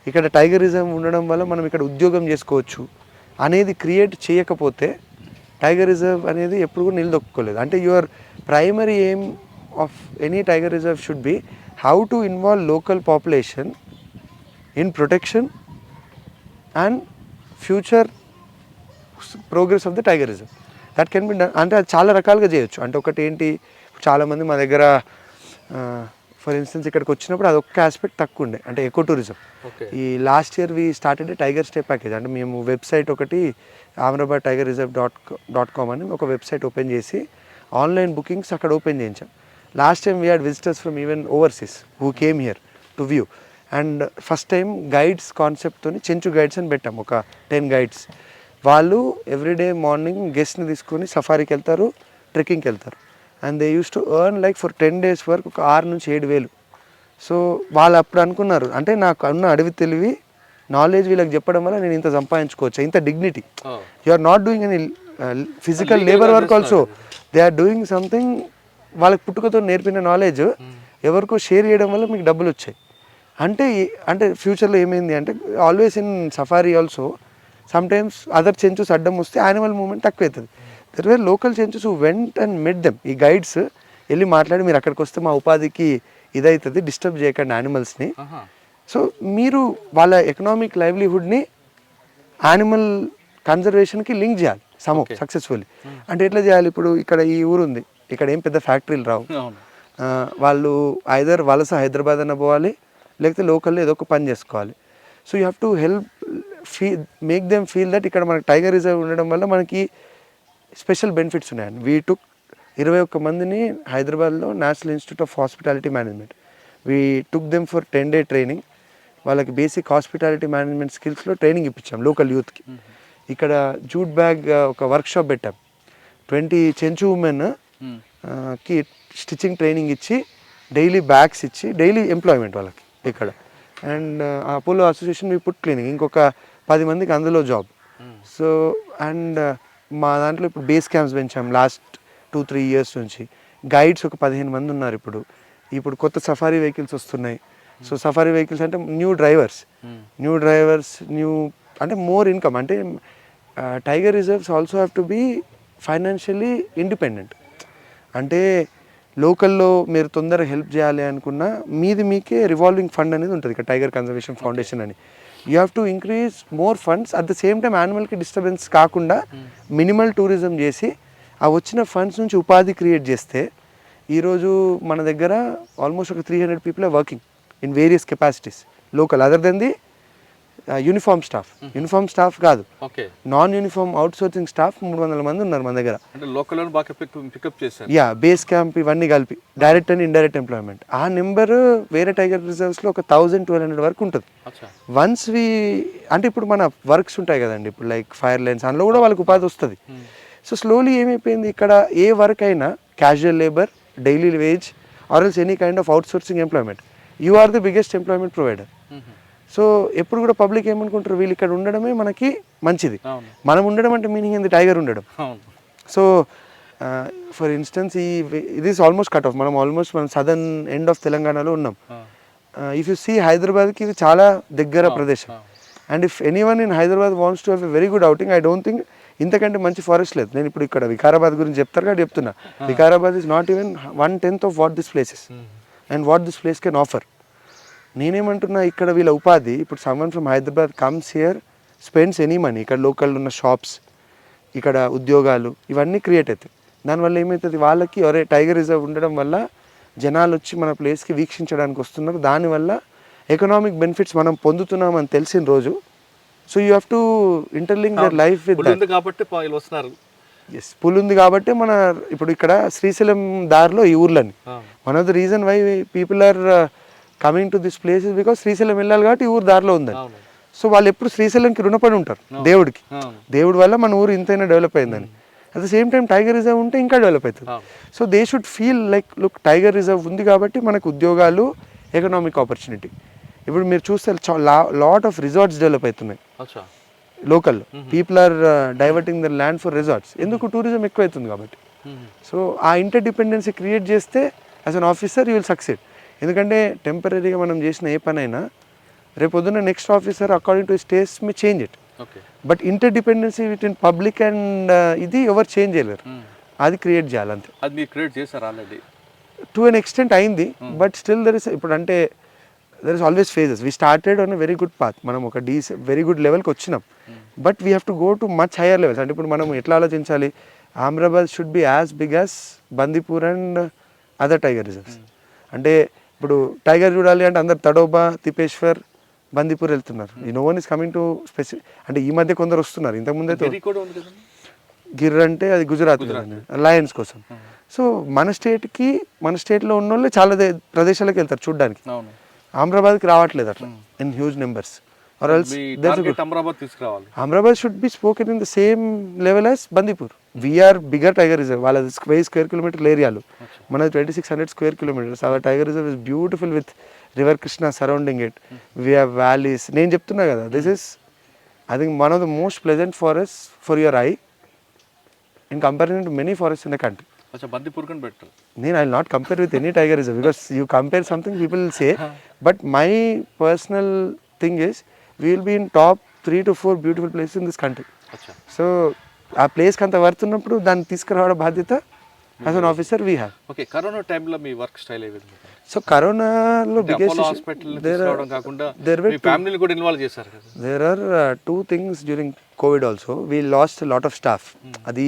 ఇక్కడ టైగరిజం ఉండడం వల్ల మనం ఇక్కడ ఉద్యోగం చేసుకోవచ్చు అనేది క్రియేట్ చేయకపోతే టైగర్ రిజర్వ్ అనేది ఎప్పుడు కూడా నిలదొక్కుకోలేదు. అంటే your primary aim of any tiger reserve should be how to involve local population in protection and future progress of the tiger reserve. That can be done. అంటే అది చాలా రకాలుగా చేయొచ్చు. అంటే ఒకటి ఏంటి, చాలామంది మా దగ్గర ఫర్ ఇన్స్టెన్స్ ఇక్కడికి వచ్చినప్పుడు అదొక్క ఆస్పెక్ట్ తక్కువ ఉండే, అంటే ఎకో టూరిజం. ఓకే. ఈ last year we started tiger stay package. అంటే మేము వెబ్సైట్ ఒకటి ఆమ్రాబాద్ టైగర్ రిజర్వ్ .com అని ఒక వెబ్సైట్ ఓపెన్ చేసి ఆన్లైన్ బుకింగ్స్ అక్కడ ఓపెన్ చేయించాం. Last time we had visitors from even overseas who came here to view. And first time guides కాన్సెప్ట్తో Chenchu guides అని పెట్టాం, ఒక 10 గైడ్స్. వాళ్ళు ఎవ్రీడే మార్నింగ్ గెస్ట్ని తీసుకొని సఫారీకి వెళ్తారు, ట్రెక్కింగ్కి వెళ్తారు. And they use to earn like for 10 days వరకు ఒక 6 నుంచి 7,000. సో వాళ్ళు అప్పుడు అనుకున్నారు, అంటే నాకు అన్న అడవి తెలివి నాలెడ్జ్ వీళ్ళకి చెప్పడం వల్ల నేను ఇంత సంపాదించుకోవచ్చు, ఇంత dignity. You are not doing any physical labour work also, they are doing something. వాళ్ళకి పుట్టుకతో నేర్పిన నాలెడ్జ్ ఎవరికో షేర్ చేయడం వల్ల మీకు డబ్బులు వచ్చాయి. అంటే ఫ్యూచర్లో ఏమైంది అంటే always in safari also some times other Chenchus అడ్డం వస్తే యానిమల్ మూవ్మెంట్ తక్కువ అవుతుంది. There where local Chenchus who went and met them. ఈ గైడ్స్ వెళ్ళి మాట్లాడి మీరు అక్కడికి వస్తే మా ఉపాధికి ఇదవుతుంది, డిస్టర్బ్ చేయకండి యానిమల్స్ని. సో మీరు వాళ్ళ ఎకనామిక్ లైవ్లీహుడ్ని యానిమల్ కన్జర్వేషన్కి లింక్ చేయాలి సక్సెస్ఫుల్లీ. అంటే ఎట్లా చేయాలి? ఇప్పుడు ఇక్కడ ఈ ఊరు ఉంది, ఇక్కడ ఏం పెద్ద ఫ్యాక్టరీలు రావు. వాళ్ళు ఐదర్ వలస హైదరాబాద్ అన్న పోవాలి, లేకపోతే లోకల్లో ఏదో ఒక పని చేసుకోవాలి. So you have to help make them feel that ఇక్కడ మనకి టైగర్ రిజర్వ్ ఉండడం వల్ల మనకి స్పెషల్ బెనిఫిట్స్ ఉన్నాయండి. వీ టుక్ 21 మందిని హైదరాబాద్లో national institute of hospitality management, we took them for 10 day training. వాళ్ళకి బేసిక్ హాస్పిటాలిటీ మేనేజ్మెంట్ స్కిల్స్లో ట్రైనింగ్ ఇప్పించాం లోకల్ యూత్కి. ఇక్కడ జూట్ బ్యాగ్ ఒక వర్క్షాప్ పెట్టాం. 20 చెంచు ఉమెన్కి స్టిచ్చింగ్ ట్రైనింగ్ ఇచ్చి డైలీ బ్యాగ్స్ ఇచ్చి డైలీ ఎంప్లాయ్మెంట్ వాళ్ళకి ఇక్కడ. And Apollo association we put cleaning, ఇంకొక 10 మందికి అందులో జాబ్. సో అండ్ మా దాంట్లో ఇప్పుడు బేస్ క్యాంప్స్ పెంచాం లాస్ట్ 2-3 years నుంచి. గైడ్స్ ఒక 15 మంది ఉన్నారు. ఇప్పుడు కొత్త సఫారీ వెహికల్స్ వస్తున్నాయి. సో సఫారీ వెహికల్స్ అంటే న్యూ డ్రైవర్స్ అంటే మోర్ ఇన్కమ్. అంటే tiger reserves also have to be financially independent. అంటే లోకల్లో మీరు తొందరగా హెల్ప్ చేయాలి అనుకున్నా మీకే రివాల్వింగ్ ఫండ్ అనేది ఉంటుంది ఇక్కడ, టైగర్ కన్జర్వేషన్ ఫౌండేషన్ అని. You have to increase more funds. At the same time యానిమల్కి డిస్టర్బెన్స్ కాకుండా మినిమల్ టూరిజం చేసి ఆ వచ్చిన ఫండ్స్ నుంచి ఉపాధి క్రియేట్ చేస్తే ఈరోజు మన దగ్గర ఆల్మోస్ట్ ఒక 300 people are working in various capacities local, other then the uniform staff కాదు, నాన్ యూనిఫామ్ అవుట్సోర్సింగ్ స్టాఫ్ 300 మంది ఉన్నారు మన దగ్గర. యా, బేస్ క్యాంప్ ఇవన్నీ కలిపి డైరెక్ట్ అండ్ ఇండైరెక్ట్ ఎంప్లాయ్మెంట్. ఆ నెంబర్ వేరే టైగర్ రిజర్వ్స్లో ఒక 1,200 వరకు ఉంటుంది. వన్స్ అంటే ఇప్పుడు మన వర్క్స్ ఉంటాయి కదండి, ఇప్పుడు లైక్ ఫైర్ లైన్స్, అందులో కూడా వాళ్ళకి ఉపాధి వస్తుంది. సో స్లోలీ ఏమైపోయింది, ఇక్కడ ఏ వర్క్ అయినా casual labour, daily wage or else any kind of outsourcing employment, you are the biggest employment provider. So ఎప్పుడు కూడా పబ్లిక్ ఏమనుకుంటారు, వీళ్ళు ఇక్కడ ఉండడమే మనకి మంచిది. మనం ఉండడం అంటే మీనింగ్ ఏంది, టైగర్ ఉండడం. సో ఫర్ ఇన్స్టెన్స్ ఇది ఆల్మోస్ట్ కట్ ఆఫ్, మనం సదర్న్ ఎండ్ ఆఫ్ తెలంగాణలో ఉన్నాం. ఇఫ్ యూ సీ హైదరాబాద్కి ఇది చాలా దగ్గర ప్రదేశం. And if anyone in Hyderabad wants to have a very good outing, I don't think ఇంతకంటే మంచి ఫారెస్ట్ లేదు. నేను ఇప్పుడు ఇక్కడ వికారాబాద్ గురించి చెప్తున్నా. Vikarabad is not even 1/10 of what this place is and what this place can offer. నేనేమంటున్నా, ఇక్కడ వీళ్ళ ఉపాధి, ఇప్పుడు someone from Hyderabad comes here, spends any money, ఇక్కడ లోకల్ ఉన్న షాప్స్, ఇక్కడ ఉద్యోగాలు ఇవన్నీ క్రియేట్ అవుతాయి. దానివల్ల ఏమవుతుంది, వాళ్ళకి ఒరే టైగర్ రిజర్వ్ ఉండడం వల్ల జనాలు వచ్చి మన ప్లేస్కి వీక్షించడానికి వస్తున్నారు. దానివల్ల ఎకనామిక్ బెనిఫిట్స్ మనం పొందుతున్నామని తెలిసిన రోజు, so you have to interlink their life with that. Yes, pull ఉంది కాబట్టి మన ఇప్పుడు ఇక్కడ శ్రీశైలం దారిలో ఈ ఊర్లని, one of the reason why people are coming to this place is because Srisailam వెళ్ళాలి కాబట్టి ఈ ఊరు దారిలో ఉందని. సో వాళ్ళు ఎప్పుడు శ్రీశైలంకి రుణపడి ఉంటారు దేవుడికి, దేవుడి వల్ల మన ఊరు ఇంతైనా డెవలప్ అయిందని. At the same time tiger reserve ఉంటే ఇంకా డెవలప్ అవుతుంది. So they should feel like look tiger reserve ఉంది కాబట్టి మనకు ఉద్యోగాలు, ఎకనామిక్ ఆపర్చునిటీ. ఇప్పుడు మీరు చూస్తే లాట్ ఆఫ్ రిసార్ట్స్ డెవలప్ అవుతున్నాయి లోకల్లో. People are diverting the land for resorts. ఎందుకు, టూరిజం ఎక్కువ అవుతుంది కాబట్టి. సో ఆ ఇంటర్ డిపెండెన్సీ క్రియేట్ చేస్తే as an officer you will succeed. ఎందుకంటే టెంపరీగా మనం చేసిన ఏ పని అయినా రేపొద్దున next officer according to his taste may change it. But interdependency between public and ఇది ఎవరు చేంజ్ చేయలేరు, అది క్రియేట్ చేయాలి అంతే. అది మీరు క్రియేట్ చేశారు ఆల్రెడీ టు అన్ ఎక్స్టెంట్ అయింది. బట్ స్టిల్ దర్ ఇస్, ఇప్పుడు అంటే there is always phases. We started on a very good path, మనం ఒక వెరీ గుడ్ లెవెల్కి వచ్చినాం. But we have to go to much higher levels. అంటే ఇప్పుడు మనం ఎట్లా ఆలోచించాలి, Amrabad should be as big as Bandipur and other tiger reserves. అంటే ఇప్పుడు టైగర్ చూడాలి అంటే అందరు తడోబా, తిపేశ్వర్, బందీపూర్ వెళ్తున్నారు. ఈ no one is coming to అంటే ఈ మధ్య కొందరు వస్తున్నారు. ఇంతకుముందే గిరి కూడా ఉంది కదండి. గిర్ అంటే అది గుజరాత్ లయన్స్ కోసం. సో మన స్టేట్లో ఉన్న వాళ్ళు చాలా ప్రదేశాలకు వెళ్తారు చూడడానికి. అవును. అమరాబాద్కి రావట్లేదు అట్లా in huge numbers. Or else Amrabad తీసుకురావాలి. Ahmedabad should be spoken in the same level as Bandipur. We are bigger tiger reserve. వాళ్ళది square kilometer ఏరియాలు, మనది 2600 square kilometers. Our tiger reserve is beautiful with river Krishna surrounding it. We have valleys. నేను చెప్తున్నా కదా, this is I think one of the most pleasant forests for your eye in comparison to many forests in the country. అచ్చా, బందిపూర్ కన్ better. I will not compare with any tiger reserve because you compare something people will say, but my personal thing is we will be in top 3 to 4 beautiful places in this country. అచ్చా. So ఆ ప్లేస్కి అంత worth ఉన్నప్పుడు దాన్ని తీసుకురావడం బాధ్యత as an officer we have. Okay, corona టైంలో మీ వర్క్ స్టైల్ ఏ విధంగా? సో కరోనాలో biggest there are 2 things during COVID also. We lost a lot of staff. అది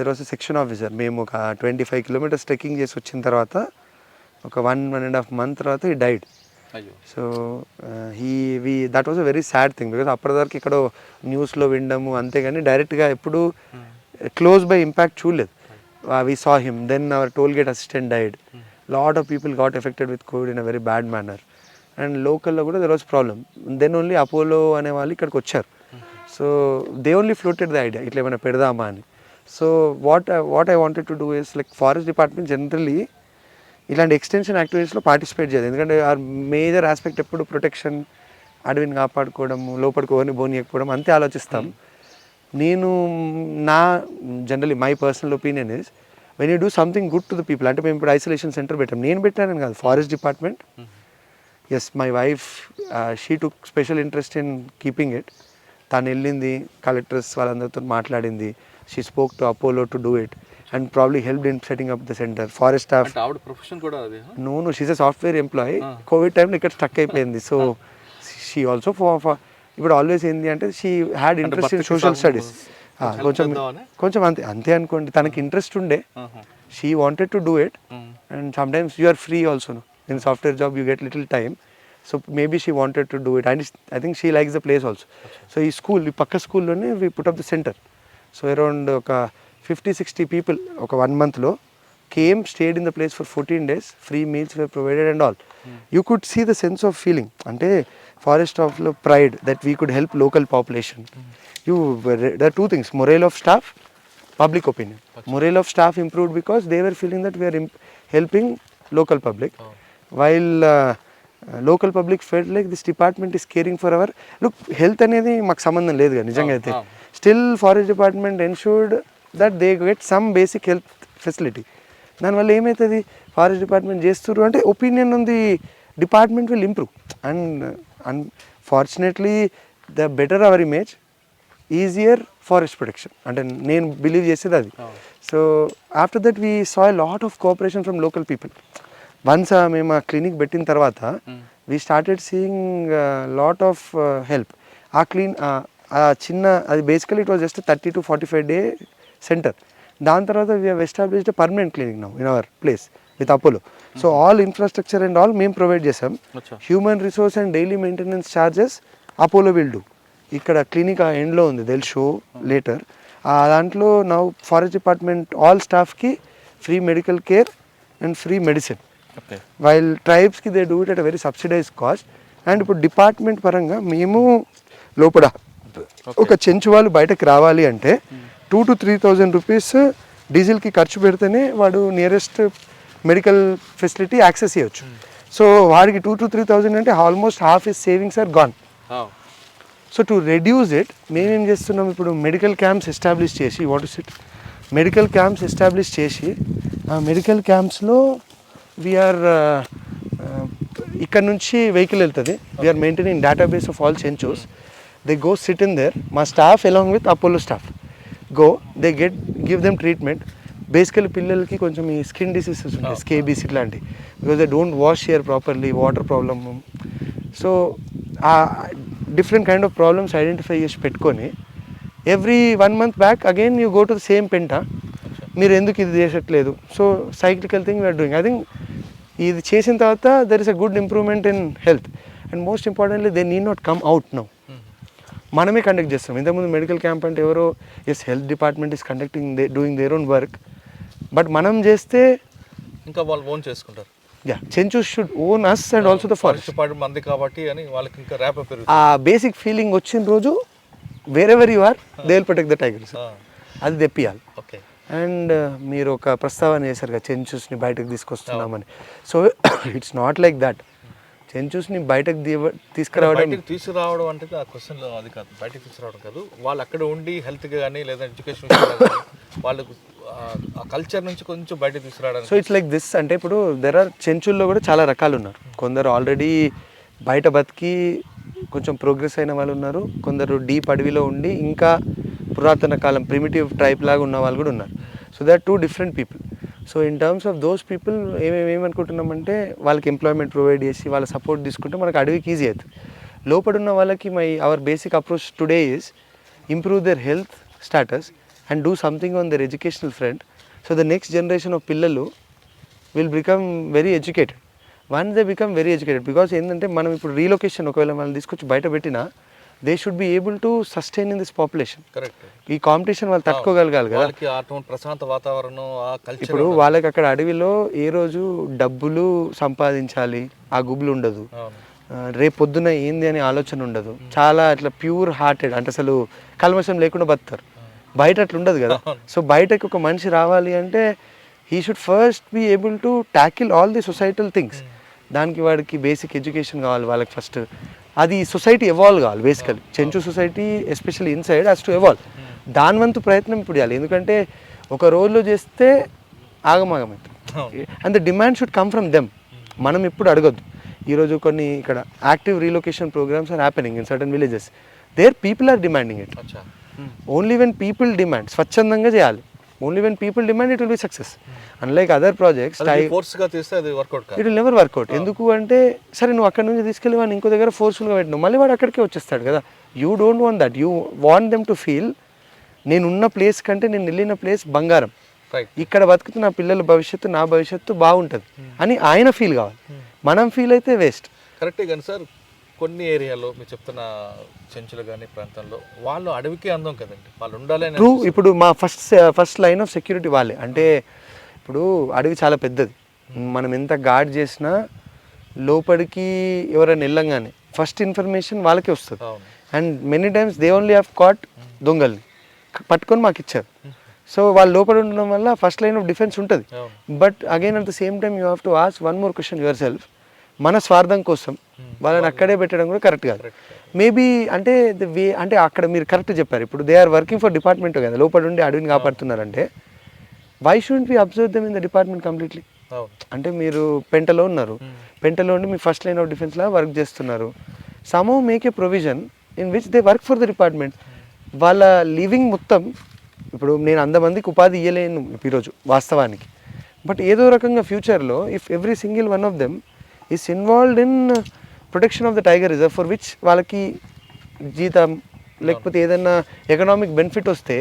there was a section officer. మేము ఒక 25 kilometers ట్రెక్కింగ్ చేసి వచ్చిన తర్వాత ఒక 1.5 months తర్వాత ఈ died. So that was a very sad thing because అప్పటివరకు ఇక్కడ న్యూస్లో వినడము అంతేగాని డైరెక్ట్గా ఎప్పుడు క్లోజ్ బై ఇంపాక్ట్ చూడలేదు. We saw him. Then our toll gate assistant died. Lot of people got affected with COVID in a very bad manner. And లోకల్లో కూడా there was problem. Then only Apollo అనే వాళ్ళు ఇక్కడికి వచ్చారు. So they only floated the idea ఇట్లా ఏమైనా పెడదామా అని. So what I wanted to do is like forest department generally ఇలాంటి ఎక్స్టెన్షన్ యాక్టివిటీస్లో పార్టిసిపేట్ చేయదు. ఎందుకంటే ఆ మేజర్ ఆస్పెక్ట్ ఎప్పుడు ప్రొటెక్షన్, అడవిని కాపాడుకోవడము, లోపలికి ఓని బోనియకపోవడం అంతే ఆలోచిస్తాం. నేను generally my personal opinion is when you do something good to the people. అంటే మేము ఇప్పుడు ఐసోలేషన్ సెంటర్ పెట్టాం, నేను పెట్టానని కాదు, forest department. Yes, my wife she took special interest in keeping it. తను వెళ్ళింది, కలెక్టర్స్ వాళ్ళందరితో మాట్లాడింది. She spoke to Apollo to do it and probably helped in setting up the center. Forest staff. అంటే ఆవిడ ప్రొఫెషన్ కూడా అది? No, she's a software employee. COVID time ఇక్కడ stuck అయిపోయింది. సో షీ ఆల్సో ఇప్పుడు ఆల్వేస్ ఏంది అంటే she had interest in social studies. కొంచెం అంతే అనుకోండి. తనకి ఇంట్రెస్ట్ ఉండే, she wanted to do it. And sometimes you are free also. In software job you get little time. So maybe she wanted to do it. And I think she likes the place also. So ఈ పక్క స్కూల్లోనే we put up the centre. So around ఒక 50-60 people ఒక 1 monthలో came, stayed in the place for 14 days. Free meals were provided and all. You could see the sense of feeling. అంటే forest ఆఫ్లో pride that we could help local population. There are 2 things, morale of staff, public opinion. Morale of staff improved because they were feeling that we are helping local public. While local public felt like this department is caring for our health అనేది మాకు సంబంధం లేదుగా నిజంగా అయితే. Still forest department ensured that they get some basic health facility. దానివల్ల ఏమవుతుంది, forest department చేస్తున్నారు అంటే ఒపీనియన్ ఉంది, department will improve. And unfortunately the better hour image, easier forest protection అంటే నేను బిలీవ్ చేసేది అది. So after that we saw a lot of cooperation from local people. Once మేము ఆ క్లినిక్ పెట్టిన తర్వాత we started seeing lot of help. ఆ చిన్న అది basically it was just 30 to 45 day centre. దాని తర్వాత we have established permanent clinic now in our place with Apollo. So all infrastructure and all మేము ప్రొవైడ్ చేసాం. Human resource and daily maintenance charges Apollo will do. ఇక్కడ clinic ఆ ఎండ్లో ఉంది, will show later. దాంట్లో now forest department all స్టాఫ్కి free medical care and free medicine. While ట్రైబ్స్కి they do it at a very subsidise cost. And ఇప్పుడు department పరంగా మేము లోపల ఒక చెంచు వాళ్ళు బయటకు రావాలి అంటే 2,000 to 3,000 rupees డీజిల్కి ఖర్చు పెడితేనే వాడు నియరెస్ట్ మెడికల్ ఫెసిలిటీ యాక్సెస్ చేయొచ్చు. సో వాడికి 2,000 to 3,000 అంటే almost half his savings are gone. So to reduce it మేమేం చేస్తున్నాం, ఇప్పుడు మెడికల్ క్యాంప్స్ ఎస్టాబ్లిష్ చేసి ఆ మెడికల్ క్యాంప్స్లో వీఆర్ ఇక్కడ నుంచి వెహికల్ వెళ్తుంది. We're maintaining database of all Chenchus. They go sit in there, మా staff along with Apollo staff go, they give them treatment. Basically పిల్లలకి కొంచెం ఈ స్కిన్ డిసీజెస్ ఉంటాయి, స్కేబీస్ ఇట్లాంటివి, because they don't wash here properly, water problem. So ఆ different kind of problems identify చేసి పెట్టుకొని every 1 month back again you go to the same పెంట, మీరు ఎందుకు ఇది చేసట్లేదు. So cyclical thing we are doing. I think ఇది చేసిన తర్వాత there is a good improvement in health. And most importantly they need not come out now. మనమే conduct చేస్తాం. ఇంతకుముందు మెడికల్ క్యాంప్ అంటే ఎవరో yes health department is conducting doing their own work, but మనం చేస్తే ఇంకా వాళ్ళు ఓన్ చేసుకుంటారు. Chenchu should own us and also the forest department మంది కాబట్టి అని వాళ్ళకి ఇంకా ర్యాప్ పెరుగుతుంది. ఆ బేసిక్ ఫీలింగ్ వచ్చిన రోజు wherever you are they will protect the tigers, అది తెప్పియాలి. ఓకే. అండ్ మీరు ఒక ప్రస్తావన చేశారు కదా చెంచూస్ని బయటకు తీసుకొస్తున్నామని. So it's not like that. చెంచూస్ని బయటకు తీసుకురావడం తీసుకురావడం అంటే ఆ క్వశ్చన్లో అది కాదు, బయటకు తీసుకురావడం కాదు. వాళ్ళు అక్కడ ఉండి హెల్త్గా కానీ లేదా ఎడ్యుకేషన్ వాళ్ళకు ఆ కల్చర్ నుంచి కొంచెం బయటకు తీసుకురావడం. So it's like this. అంటే ఇప్పుడు దెర్ ఆర్ చెంచుల్లో కూడా చాలా రకాలు ఉన్నారు. కొందరు ఆల్రెడీ బయట బతికి కొంచెం ప్రోగ్రెస్ అయిన వాళ్ళు ఉన్నారు, కొందరు డీప్ అడవిలో ఉండి ఇంకా పురాతన కాలం ప్రిమిటివ్ ట్రైబ్ లాగా ఉన్న వాళ్ళు కూడా ఉన్నారు. So they are two different people. So in terms of those people ఏమనుకుంటున్నామంటే వాళ్ళకి ఎంప్లాయ్మెంట్ ప్రొవైడ్ చేసి వాళ్ళ సపోర్ట్ తీసుకుంటే మనకు అడవికి ఈజీ అవుతుంది. లోపడున్న వాళ్ళకి our basic approach today is improve their health status and do something on their educational front. So the next generation of పిల్లలు will become very educated. Once they become very educated, because ఏంటంటే మనం ఇప్పుడు relocation ఒకవేళ మనం తీసుకొచ్చి బయట పెట్టినా they should be able to sustain in this population. Correct. ఈ కాంపిటీషన్ వాళ్ళు తట్టుకోగలగాలి కదా. ప్రశాంత వాతావరణం, ఆ కల్చర్. ఇప్పుడు వాళ్ళకి అక్కడ అడవిలో ఏ రోజు డబ్బులు సంపాదించాలి ఆ గుబులు ఉండదు, రేపు పొద్దున ఏంది అనే ఆలోచన ఉండదు. చాలా అట్లా ప్యూర్ హార్టెడ్, అంటే అసలు కల్మషం లేకుండా బతుకుతారు. బయట అట్లా ఉండదు కదా. సో బయటకు ఒక మనిషి రావాలి అంటే he should first be able to tackle all the societal things. దానికి వాడికి బేసిక్ ఎడ్యుకేషన్ కావాలి. వాళ్ళకి ఫస్ట్ అది సొసైటీ ఎవాల్వ్ కావాలి. Basically Chenchu society especially inside has to evolve. దాని వంతు ప్రయత్నం ఇప్పుడు చేయాలి. ఎందుకంటే ఒక రోజులో చేస్తే ఆగమాగమవుతుంది. And the demand should come from them. మనం ఇప్పుడు అడగొద్దు. ఈరోజు కొన్ని ఇక్కడ active relocation programmes are happening in certain villages. There people are demanding it. Only when people demand, స్వచ్ఛందంగా చేయాలి. Only when people demand it will be success. Unlike other projects it will never work out. ఎందుకు అంటే సరే నువ్వు అక్కడ నుంచి తీసుకెళ్ళి వాడిని ఇంకో దగ్గర ఫోర్స్ఫుల్గా పెట్టినావు, మళ్ళీ వాడు అక్కడికే వచ్చేస్తాడు కదా. You don't want that. You want them to feel నేను ఉన్న ప్లేస్ కంటే నేను వెళ్ళిన ప్లేస్ బంగారం, ఇక్కడ బతుకుతున్న పిల్లల భవిష్యత్తు నా భవిష్యత్తు బాగుంటుంది అని ఆయన ఫీల్ కావాలి. మనం ఫీల్ అయితే వేస్ట్. కరెక్టే. కానీ సార్ కొన్ని ఏరియాలో మీరు చెప్తున్న చెంచులు కానీ ప్రాంతంలో వాళ్ళు అడవికి అందం కదండి, వాళ్ళు ఉండాలి. ట్రూ. ఇప్పుడు మా ఫస్ట్ లైన్ ఆఫ్ సెక్యూరిటీ వాళ్ళే. అంటే ఇప్పుడు అడవి చాలా పెద్దది. మనం ఎంత గార్డ్ చేసినా లోపలికి ఎవరైనా వెళ్ళంగానే ఫస్ట్ ఇన్ఫర్మేషన్ వాళ్ళకే వస్తుంది. And many times they only have caught దొంగల్ని పట్టుకొని మాకు ఇచ్చారు. సో వాళ్ళు లోపల ఉండడం వల్ల ఫస్ట్ లైన్ ఆఫ్ డిఫెన్స్ ఉంటుంది. But again at the same time you have to ask one more question yourself. మన స్వార్థం కోసం వాళ్ళని అక్కడే పెట్టడం కూడా కరెక్ట్ కాదు. మేబీ అంటే అంటే అక్కడ మీరు కరెక్ట్ చెప్పారు. ఇప్పుడు they are working for department కదా, లోపల ఉండి అడవిని కాపాడుతున్నారంటే why shouldn't we observe them in the department completely. అంటే మీరు పెంటలో ఉన్నారు, పెంటలో ఉండి మీ ఫస్ట్ లైన్ ఆఫ్ డిఫెన్స్ లా వర్క్ చేస్తున్నారు. Somehow make a provision in which they work for the department. వాళ్ళ లివింగ్ మొత్తం ఇప్పుడు నేను 100 మందికి ఉపాధి ఇవ్వలేను ఈరోజు వాస్తవానికి, బట్ ఏదో రకంగా ఫ్యూచర్లో if every single one of them is involved in protection of the tiger reserve for which వాళ్ళకి జీతం లేకపోతే ఏదైనా ఎకనామిక్ బెనిఫిట్ వస్తే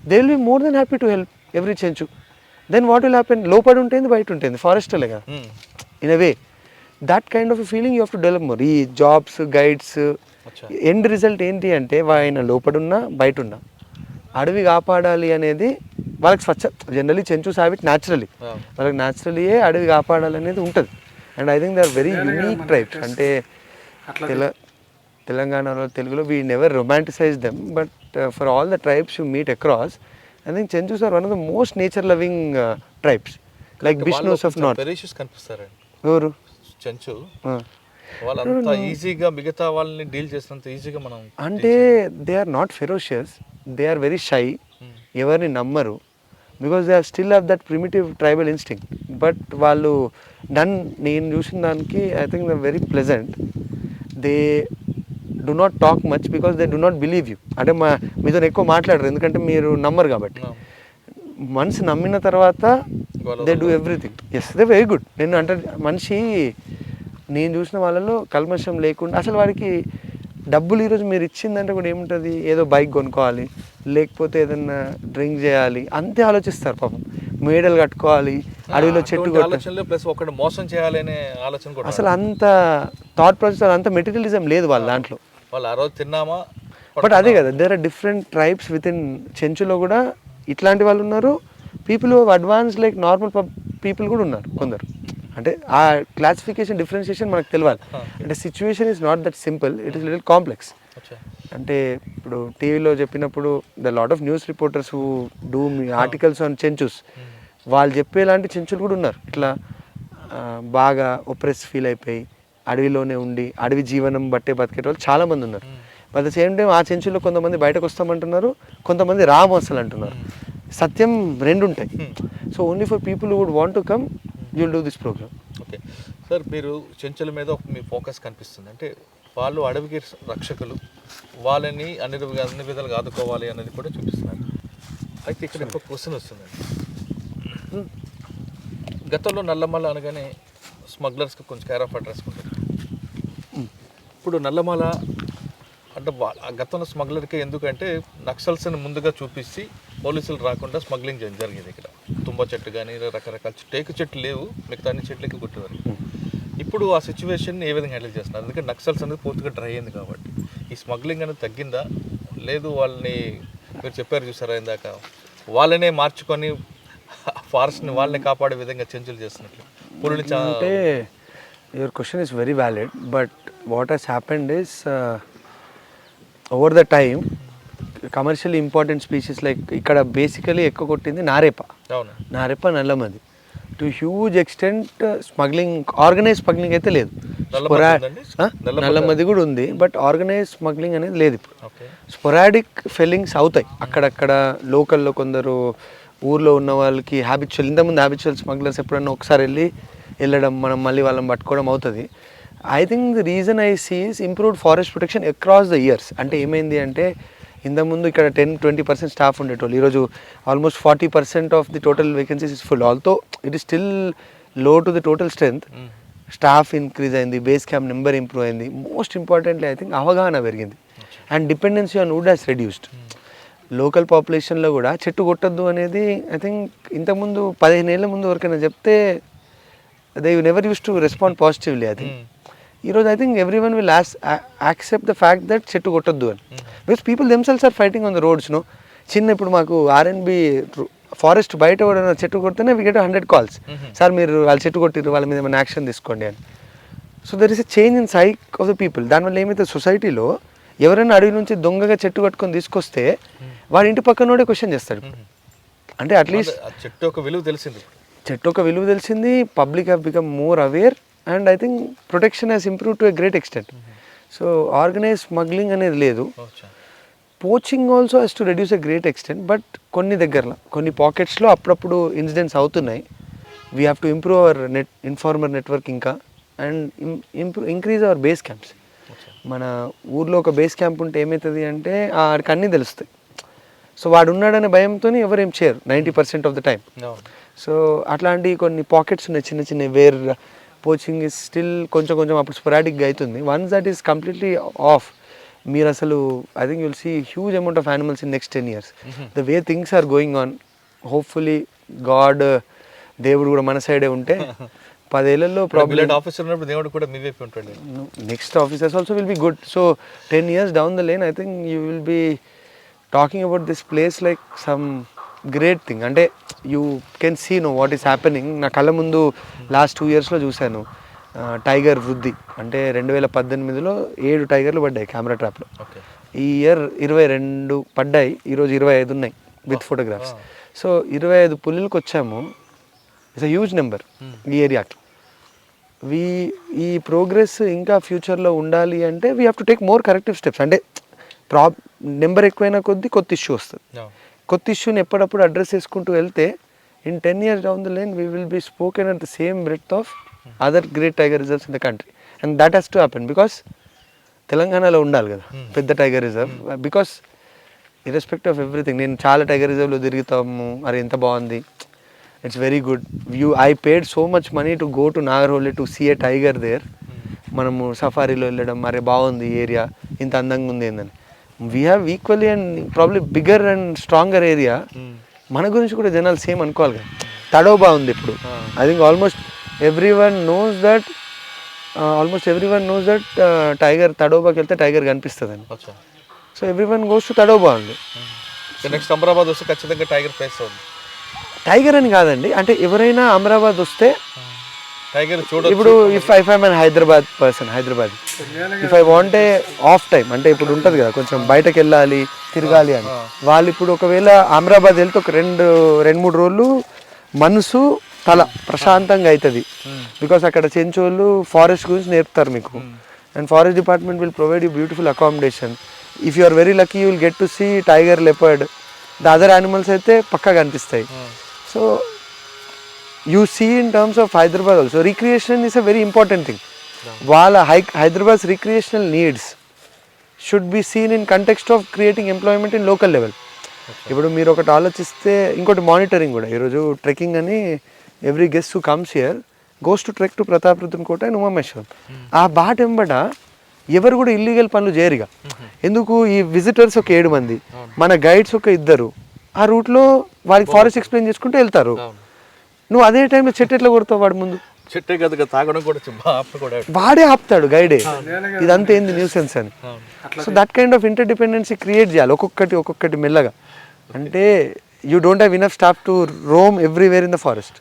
they will be more than happy to help every Chenchu. Then what will happen, లోపల ఉంటుంది బయట ఉంటుంది ఫారెస్ట్లే కదా in a way. That kind of feeling you have to develop more. ఈ జాబ్స్ గైడ్స్ ఎండ్ రిజల్ట్ ఏంటి అంటే ఆయన లోపడున్నా బయట ఉన్నా అడవి కాపాడాలి అనేది వాళ్ళకి generally Chenchus have it naturally. వాళ్ళకి న్యాచురలీయే అడవి కాపాడాలి అనేది ఉంటుంది. And I think they are very unique tribes. అంటే తెలంగాణలో తెలుగులో we never romanticise them, but for all the tribes you meet across I think Chenchus are one of the most nature loving tribes like Bishnois of north. ఎవరు చెంచు వాళ్ళంతా ఈజీగా మిగతా వాళ్ళని deal చేసినంత ఈజీగా మనం అంటే they are not ferocious, they are very shy, ఎవరిని నమ్మరు, because they are still have that primitive tribal instinct. But వాళ్ళు నేను చూసిన దానికి I think they very pleasant. They do not talk much because they do not believe you. అంటే మీతో ఎక్కువ మాట్లాడరు ఎందుకంటే మీరు నమ్మరు కాబట్టి. మనసు నమ్మిన తర్వాత they do everything. Yes they very good. నేను అంటే మనిషి నేను చూసిన వాళ్ళలో కల్మషం లేకుండా అసలు వాడికి డబ్బులు ఈరోజు మీరు ఇచ్చిందంటే కూడా ఏముంటుంది, ఏదో బైక్ కొనుక్కోవాలి లేకపోతే ఏదన్నా డ్రింక్ చేయాలి అంతే ఆలోచిస్తారు పాపం. మేడలు కట్టుకోవాలి, అడవిలో చెట్టు అటువంటి కొట్ట, ఆలోచనలు ప్లస్ ఒకటి మోసం చేయాలనే ఆలోచన కూడా అసలు అంత థాట్ ప్రాసెస్, అంత మెటీరియలిజం లేదు వాళ్ళ దాంట్లో. వాళ్ళు ఆ రోజు తిన్నామా. బట్ అదే కదా, there are different tribes within చెంచులో కూడా ఇట్లాంటి వాళ్ళు ఉన్నారు, people advance like normal people కూడా ఉన్నారు కొందరు. అంటే ఆ క్లాసిఫికేషన్ డిఫరెన్షియేషన్ మనకు తెలియాలి. అంటే situation is not that simple, it is little complex. అంటే ఇప్పుడు టీవీలో చెప్పినప్పుడు the lot of news reporters who do articles on Chenchus, వాళ్ళు చెప్పేలాంటి చెంచులు కూడా ఉన్నారు. ఇట్లా బాగా ఒప్రెస్ ఫీల్ అయిపోయి అడవిలోనే ఉండి అడవి జీవనం బట్టే బతికే వాళ్ళు చాలామంది ఉన్నారు. అట్ ద సేమ్ టైం ఆ చెంచుల్లో కొంతమంది బయటకు వస్తామంటున్నారు, కొంతమంది రాము అసలు అంటున్నారు. సత్యం రెండు ఉంటాయి. So only for people who would want to come you will do this programme. Okay sir, మీరు చెంచుల మీద మీ ఫోకస్ కనిపిస్తుంది. అంటే వాళ్ళు అడవికి రక్షకులు, వాళ్ళని అన్ని విధాలుగా ఆదుకోవాలి అనేది కూడా చూపిస్తున్నారు. అయితే ఇక్కడ ఒక క్వశ్చన్ వస్తుందండి. గతంలో నల్లమల అనగానే స్మగ్లర్స్కి కొంచెం కేర్ ఆఫ్ అడ్రస్ ఉంటుంది. ఇప్పుడు నల్లమల అంటే గతంలో స్మగ్లర్కి ఎందుకంటే నక్సల్స్ని ముందుగా చూపించి పోలీసులు రాకుండా స్మగ్లింగ్ జరిగేది. ఇక్కడ తుంబ చెట్టు కానీ రకరకాల టేకు చెట్లు లేవు, మిగతా అన్ని చెట్లకి కొట్టేవారు. ఇప్పుడు ఆ సిచ్యువేషన్ ఏ విధంగా హ్యాండిల్ చేస్తున్నారు? ఎందుకంటే నక్సల్స్ అనేది పూర్తిగా డ్రై అయింది కాబట్టి ఈ స్మగ్లింగ్ అనేది తగ్గిందా లేదు? వాళ్ళని మీరు చెప్పారు చూసారా ఇందాక, వాళ్ళనే మార్చుకొని ఫారెస్ట్ని వాళ్ళని కాపాడే విధంగా చెంచులు చేస్తున్నట్లు పులుని అంటే your question is very valid. But what has happened is over the time commercial important species like ఇక్కడ బేసికలీ ఎక్కువ కొట్టింది నారేప, నల్లమది. To huge extent smuggling, organise smuggling అయితే లేదు. నల్లమది కూడా ఉంది, బట్ ఆర్గనైజ్ స్మగ్లింగ్ అనేది లేదు. ఇప్పుడు స్పొరాడిక్ ఫెల్లింగ్స్ అవుతాయి అక్కడక్కడ లోకల్లో, కొందరు ఊర్లో ఉన్న వాళ్ళకి హ్యాబిచువల్, ఇంతకుముందు హ్యాబిచువల్ స్మగ్లర్స్ ఎప్పుడన్నా ఒకసారి వెళ్ళడం మనం మళ్ళీ వాళ్ళని పట్టుకోవడం అవుతుంది. I think the reason I see is improved forest protection across the years. అంటే ఏమైంది అంటే ఇంతకుముందు ఇక్కడ 10-20% స్టాఫ్ ఉండేటోళ్ళు, ఈరోజు almost 40% of the total vacancies is full. Although it is still low to the total strength. Staff increase అయింది, base camp number improve అయింది. Most importantly I think అవగాహన పెరిగింది and dependency on wood has reduced. Local పాపులేషన్లో కూడా చెట్టు కొట్టద్దు అనేది I think ఇంతకుముందు 15 ఏళ్ళ ముందు ఎవరికైనా చెప్తే they never use to respond positively. అది ఈరోజు I think everyone will accept the fact that చెట్టు కొట్టద్దు అని. Because people themselves are fighting on the roads. No, చిన్న ఇప్పుడు మాకు ఆర్ఎన్బి ఫారెస్ట్ బయట కూడా చెట్టు కొడితేనే వీ గెట్ 100 calls. సార్ మీరు వాళ్ళు చెట్టు కొట్టిరు, వాళ్ళ మీద ఏమైనా యాక్షన్ తీసుకోండి అని. So there is a change in psyche of the people. దానివల్ల ఏమైతే సొసైటీలో ఎవరైనా అడవి నుంచి దొంగగా చెట్టు కట్టుకొని తీసుకొస్తే వాడి ఇంటి పక్కనోడే క్వశ్చన్ చేస్తాడు. అంటే అట్లీస్ట్ చెట్టు ఒక విలువ తెలిసింది, public have become more aware and I think protection has improve to a great extent. So organise smuggling అనేది లేదు. Poaching also has to reduce a great extent. But కొన్ని దగ్గరలో, కొన్ని పాకెట్స్లో అప్పుడప్పుడు ఇన్సిడెంట్స్ అవుతున్నాయి. We have to improve our informer network ఇంకా and increase our base camps. మన ఊర్లో ఒక బేస్ క్యాంప్ ఉంటే ఏమవుతుంది అంటే ఆడికి అన్నీ తెలుస్తాయి. సో వాడు ఉన్నాడనే భయంతో ఎవరు ఏం చేయరు 90% ఆఫ్ ద టైం. సో అట్లాంటి కొన్ని పాకెట్స్ ఉన్నాయి చిన్న చిన్న, వేర్ పోచింగ్ ఇస్ స్టిల్ కొంచెం అప్పుడు స్పొరాడిక్గా అవుతుంది. Once that is completely off, మీరు అసలు I think you'll see huge amount of animals in next 10 years. The way things are going on, hopefully god, దేవుడు కూడా మన సైడే ఉంటే 10 ఏళ్లలో problem. Next officers also will be good. So 10 years down the lane I think you will be talking about this place like some great thing. అంటే you can see know what is happening. నా కళ్ళ ముందు last 2 yearsలో చూశాను tiger వృద్ధి. అంటే 2018లో 7 టైగర్లు పడ్డాయి camera ట్రాప్లో. ఈ ఇయర్ 22 పడ్డాయి, ఈరోజు 25 ఉన్నాయి విత్ ఫోటోగ్రాఫ్స్. సో 25 పులులకు వచ్చాము. ఇట్స్ అ హ్యూజ్ నెంబర్ ఈ ఏరియాకి. ఈ ప్రోగ్రెస్ ఇంకా ఫ్యూచర్లో ఉండాలి అంటే we have to take more corrective steps. అంటే నెంబర్ ఎక్కువైన కొద్దీ కొత్త ఇష్యూ వస్తుంది. కొత్త ఇష్యూని ఎప్పుడప్పుడు అడ్రస్ చేసుకుంటూ వెళ్తే in 10 years down the line we will be spoken at the same breadth of other great tiger reserves in the country. And that has to happen because తెలంగాణలో ఉండాలి కదా పెద్ద tiger reserve. Because irrespective of everything, నేను చాలా tiger రిజర్వ్లో తిరుగుతాము, మరి ఎంత బాగుంది, it's very good. I paid so much money to go to Nagarhole to see a tiger there. మనము సఫారీలో వెళ్ళడం, మరి బాగుంది ఏరియా, ఇంత అందంగా ఉంది ఏందని. We have equally and probably bigger and stronger area. మన గురించి కూడా జనాలు సేమ్ అనుకోవాలి కదా. తడోబా ఉంది ఇప్పుడు. I think almost everyone knows that tiger తడోబాకి వెళ్తే టైగర్ కనిపిస్తుందని. So everyone goes to Tadoba ఉంది. నెక్స్ట్ అమరాబాద్ వస్తే ఖచ్చితంగా టైగర్ ఫేస్ ఉంది. టైగర్ అని కాదండి, అంటే ఎవరైనా అమరాబాద్ వస్తే టైగర్ ఇప్పుడు if I'm an Hyderabad if I want a of time, అంటే ఇప్పుడు ఉంటుంది కదా కొంచెం బయటకు వెళ్ళాలి తిరగాలి అని, వాళ్ళు ఇప్పుడు ఒకవేళ అమరాబాద్ వెళ్తే ఒక రెండు మూడు రోజులు మనసు తల ప్రశాంతంగా అవుతుంది. బికాస్ అక్కడ చెంచోళ్ళు ఫారెస్ట్ గురించి నేర్పుతారు మీకు, and forest department will provide you beautiful accommodation. If you are very lucky you will get to see tiger, leopard, the other animals అయితే పక్కా కనిపిస్తాయి. So you see in terms of Hyderabad also recreation is a very important thing. వాళ్ళ Hyderabad's recreational needs should be seen in context of creating employment in local level. ఇప్పుడు మీరు ఒకటి ఆలోచిస్తే ఇంకోటి monitoring కూడా. ఈరోజు ట్రెక్కింగ్ అని every guest who comes here goes to trek to Prataparudram కోట అండ్ ఉమామేశ్వరం. ఆ బాట ఎంబట ఎవరు కూడా ఇల్లీగల్ పనులు చేయరుగా. ఎందుకు? ఈ విజిటర్స్ ఒక 7 మంది, మన గైడ్స్ ఒక 2, ఆ రూట్లో వాళ్ళకి ఫారెస్ట్ ఎక్స్ప్లెయిన్ చేసుకుంటూ వెళ్తారు. నువ్వు అదే టైంలో చెట్టు ఎట్లా కొడతావు వాడి ముందు? చెట్టే కదా తాగడం కూడా వాడే ఆపుతాడు గైడే, ఇదంతా ఏంది న్యూసెన్స్ అని. So that kind of interdependency create చేయాలి ఒక్కొక్కటి మెల్లగా. అంటే you don't have enough staff to roam everywhere in the forest.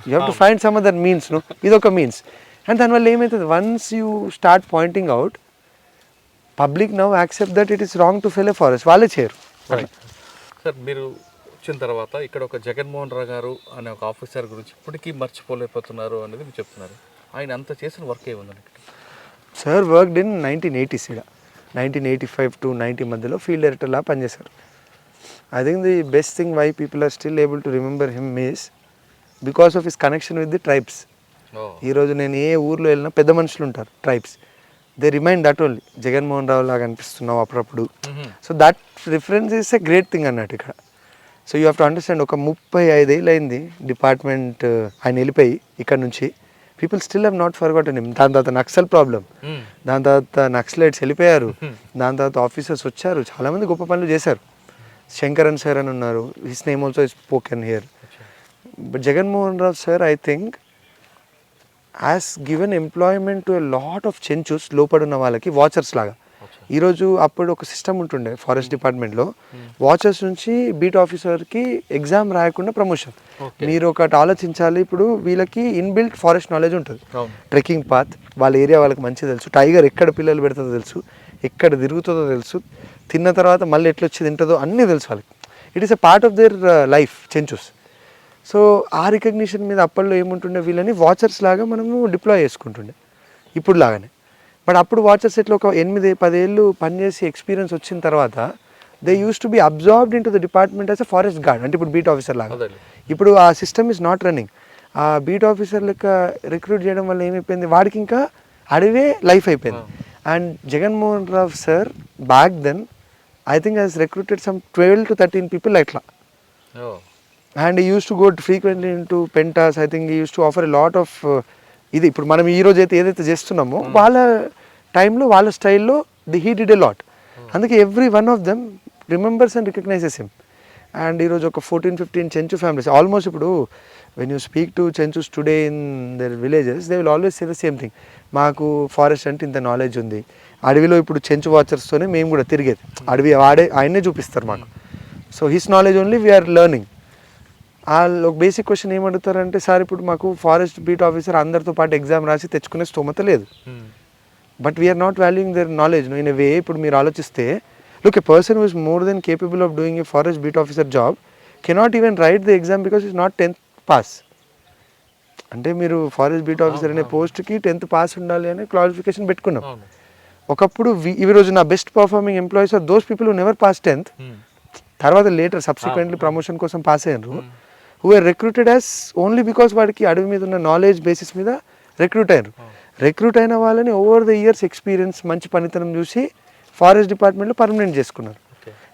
You have to find some other means. No, ఇదొక మీన్స్. అండ్ దానివల్ల ఏమవుతుంది, once you start pointing out, public now accept that it is wrong to fell a forest. వాళ్ళే చేయరు. Sir మీరు వచ్చిన తర్వాత ఇక్కడ ఒక జగన్మోహన్ రావు గారు అనే ఒక ఆఫీసర్ గురించి ఇప్పటికీ మర్చిపోలేకపోతున్నారు అనేది మీరు చెప్తున్నారు. ఆయన అంత చేసిన వర్క్ ఏముందని? Sir worked in 1980s, 1985 to 90 మధ్యలో ఫీల్డ్ డైరెక్టర్లా పనిచేశారు. I think the best thing why people are still able to remember him is because of his connection with the tribes. ఈరోజు నేను ఏ ఊర్లో వెళ్ళినా పెద్ద మనుషులు ఉంటారు, tribes, they remind that only Jaganmohan Rao లాగా అనిపిస్తున్నావు అప్పుడప్పుడు. So that reference is a great thing అన్నట్టు ఇక్కడ. So you have to understand, ఒక 35 ఏళ్ళు అయింది డిపార్ట్మెంట్ ఆయన వెళ్ళిపోయి ఇక్కడ నుంచి. People still have not forgotten him. దాని తర్వాత నక్సల్ ప్రాబ్లం, దాని తర్వాత నక్సలైట్స్ వెళ్ళిపోయారు, దాని తర్వాత ఆఫీసర్స్ వచ్చారు, చాలామంది గొప్ప పనులు చేశారు. శంకరన్ సార్ అని ఉన్నారు, his name also is spoken here. But Jaganmohan Rao sir I think has given employment to a lot of Chenchus, లోపడున్న వాళ్ళకి వాచర్స్ లాగా. ఈరోజు అప్పుడు ఒక సిస్టమ్ ఉంటుండే ఫారెస్ట్ డిపార్ట్మెంట్లో, వాచర్స్ నుంచి బీట్ ఆఫీసర్కి ఎగ్జామ్ రాయకుండా ప్రమోషన్. మీరు ఒకటి ఆలోచించాలి, ఇప్పుడు వీళ్ళకి ఇన్బిల్ట్ ఫారెస్ట్ నాలెడ్జ్ ఉంటుంది, ట్రెక్కింగ్ పాత్, వాళ్ళ ఏరియా వాళ్ళకి మంచిగా తెలుసు, టైగర్ ఎక్కడ పిల్లలు పెడుతుందో తెలుసు, ఎక్కడ తిరుగుతుందో తెలుసు, తిన్న తర్వాత మళ్ళీ ఎట్లా వచ్చి తింటుందో అన్నీ తెలుసు వాళ్ళకి. It is a part of their life Chenchus. So ఆ రికగ్నిషన్ మీద అప్పట్లో ఏముంటుండే, వీళ్ళని వాచర్స్ లాగా మనము డిప్లాయ్ చేసుకుంటుండే ఇప్పుడు లాగానే. బట్ అప్పుడు వాచర్స్ ఎట్లా ఒక 8-10 ఏళ్ళు పనిచేసి ఎక్స్పీరియన్స్ వచ్చిన తర్వాత they use to be absorbed in to the department as a forest guard, అంటే ఇప్పుడు బీట్ ఆఫీసర్ లాగా. ఇప్పుడు ఆ సిస్టమ్ ఈజ్ నాట్ రన్నింగ్. ఆ బీట్ ఆఫీసర్ లెక్క రిక్రూట్ చేయడం వల్ల ఏమైపోయింది, వాడికి ఇంకా అడవే లైఫ్ అయిపోయింది. And Jaganmohan Rao sir back then I think has recruited some 12 to 13 people like that. And he used to go frequently into pentas. I think he used to offer a lot of ఇది ఇప్పుడు మనం ఈ రోజు అయితే ఏదైతే చేస్తున్నామో వాళ్ళ టైంలో వాళ్ళ స్టైల్లో హీ డిడ్ ఎ లాట్. అందుకే every one of them remembers and recognises him. And ఈరోజు ఒక 14-15 చెంచు ఫ్యామిలీస్ ఆల్మోస్ట్. ఇప్పుడు when you speak to Chenchus today in their villages they will always say the same thing, మాకు ఫారెస్ట్ అంటే ఇంత knowledge ఉంది. అడవిలో ఇప్పుడు చెంచు వాచర్స్తోనే మేము కూడా తిరిగేది, అడవి ఆయనే చూపిస్తారు మాకు. So his knowledge only we are learning. వాళ్ళు ఒక బేసిక్ క్వశ్చన్ ఏమడుగుతారంటే, సార్ ఇప్పుడు మాకు ఫారెస్ట్ బీట్ ఆఫీసర్ అందరితో పాటు ఎగ్జామ్ రాసి తెచ్చుకునే స్తోమత లేదు, but we're not valuing their knowledge in a way. ఇప్పుడు మీరు ఆలోచిస్తే, look, a person who is more than capable of doing a forest beat officer job cannot even write the exam because is not 10th pass. అంటే మీరు forest beat officer అనే పోస్ట్కి 10th pass ఉండాలి అనే qualification పెట్టుకున్నాం. ఒకప్పుడు ఈ రోజు నా best performing employees are those people who never pass 10th, తర్వాత లేటర్ సబ్సిక్వెంట్లీ ప్రమోషన్ కోసం పాస్ అయ్యారు, who are recruited as only because వాడికి అడవి మీద ఉన్న నాలెడ్జ్ బేసిస్ మీద రిక్రూట్ అయ్యారు. రిక్రూట్ అయిన వాళ్ళని ఓవర్ ద ఇయర్స్ ఎక్స్పీరియన్స్, మంచి పనితనం చూసి ఫారెస్ట్ డిపార్ట్మెంట్లో పర్మనెంట్ చేసుకున్నారు.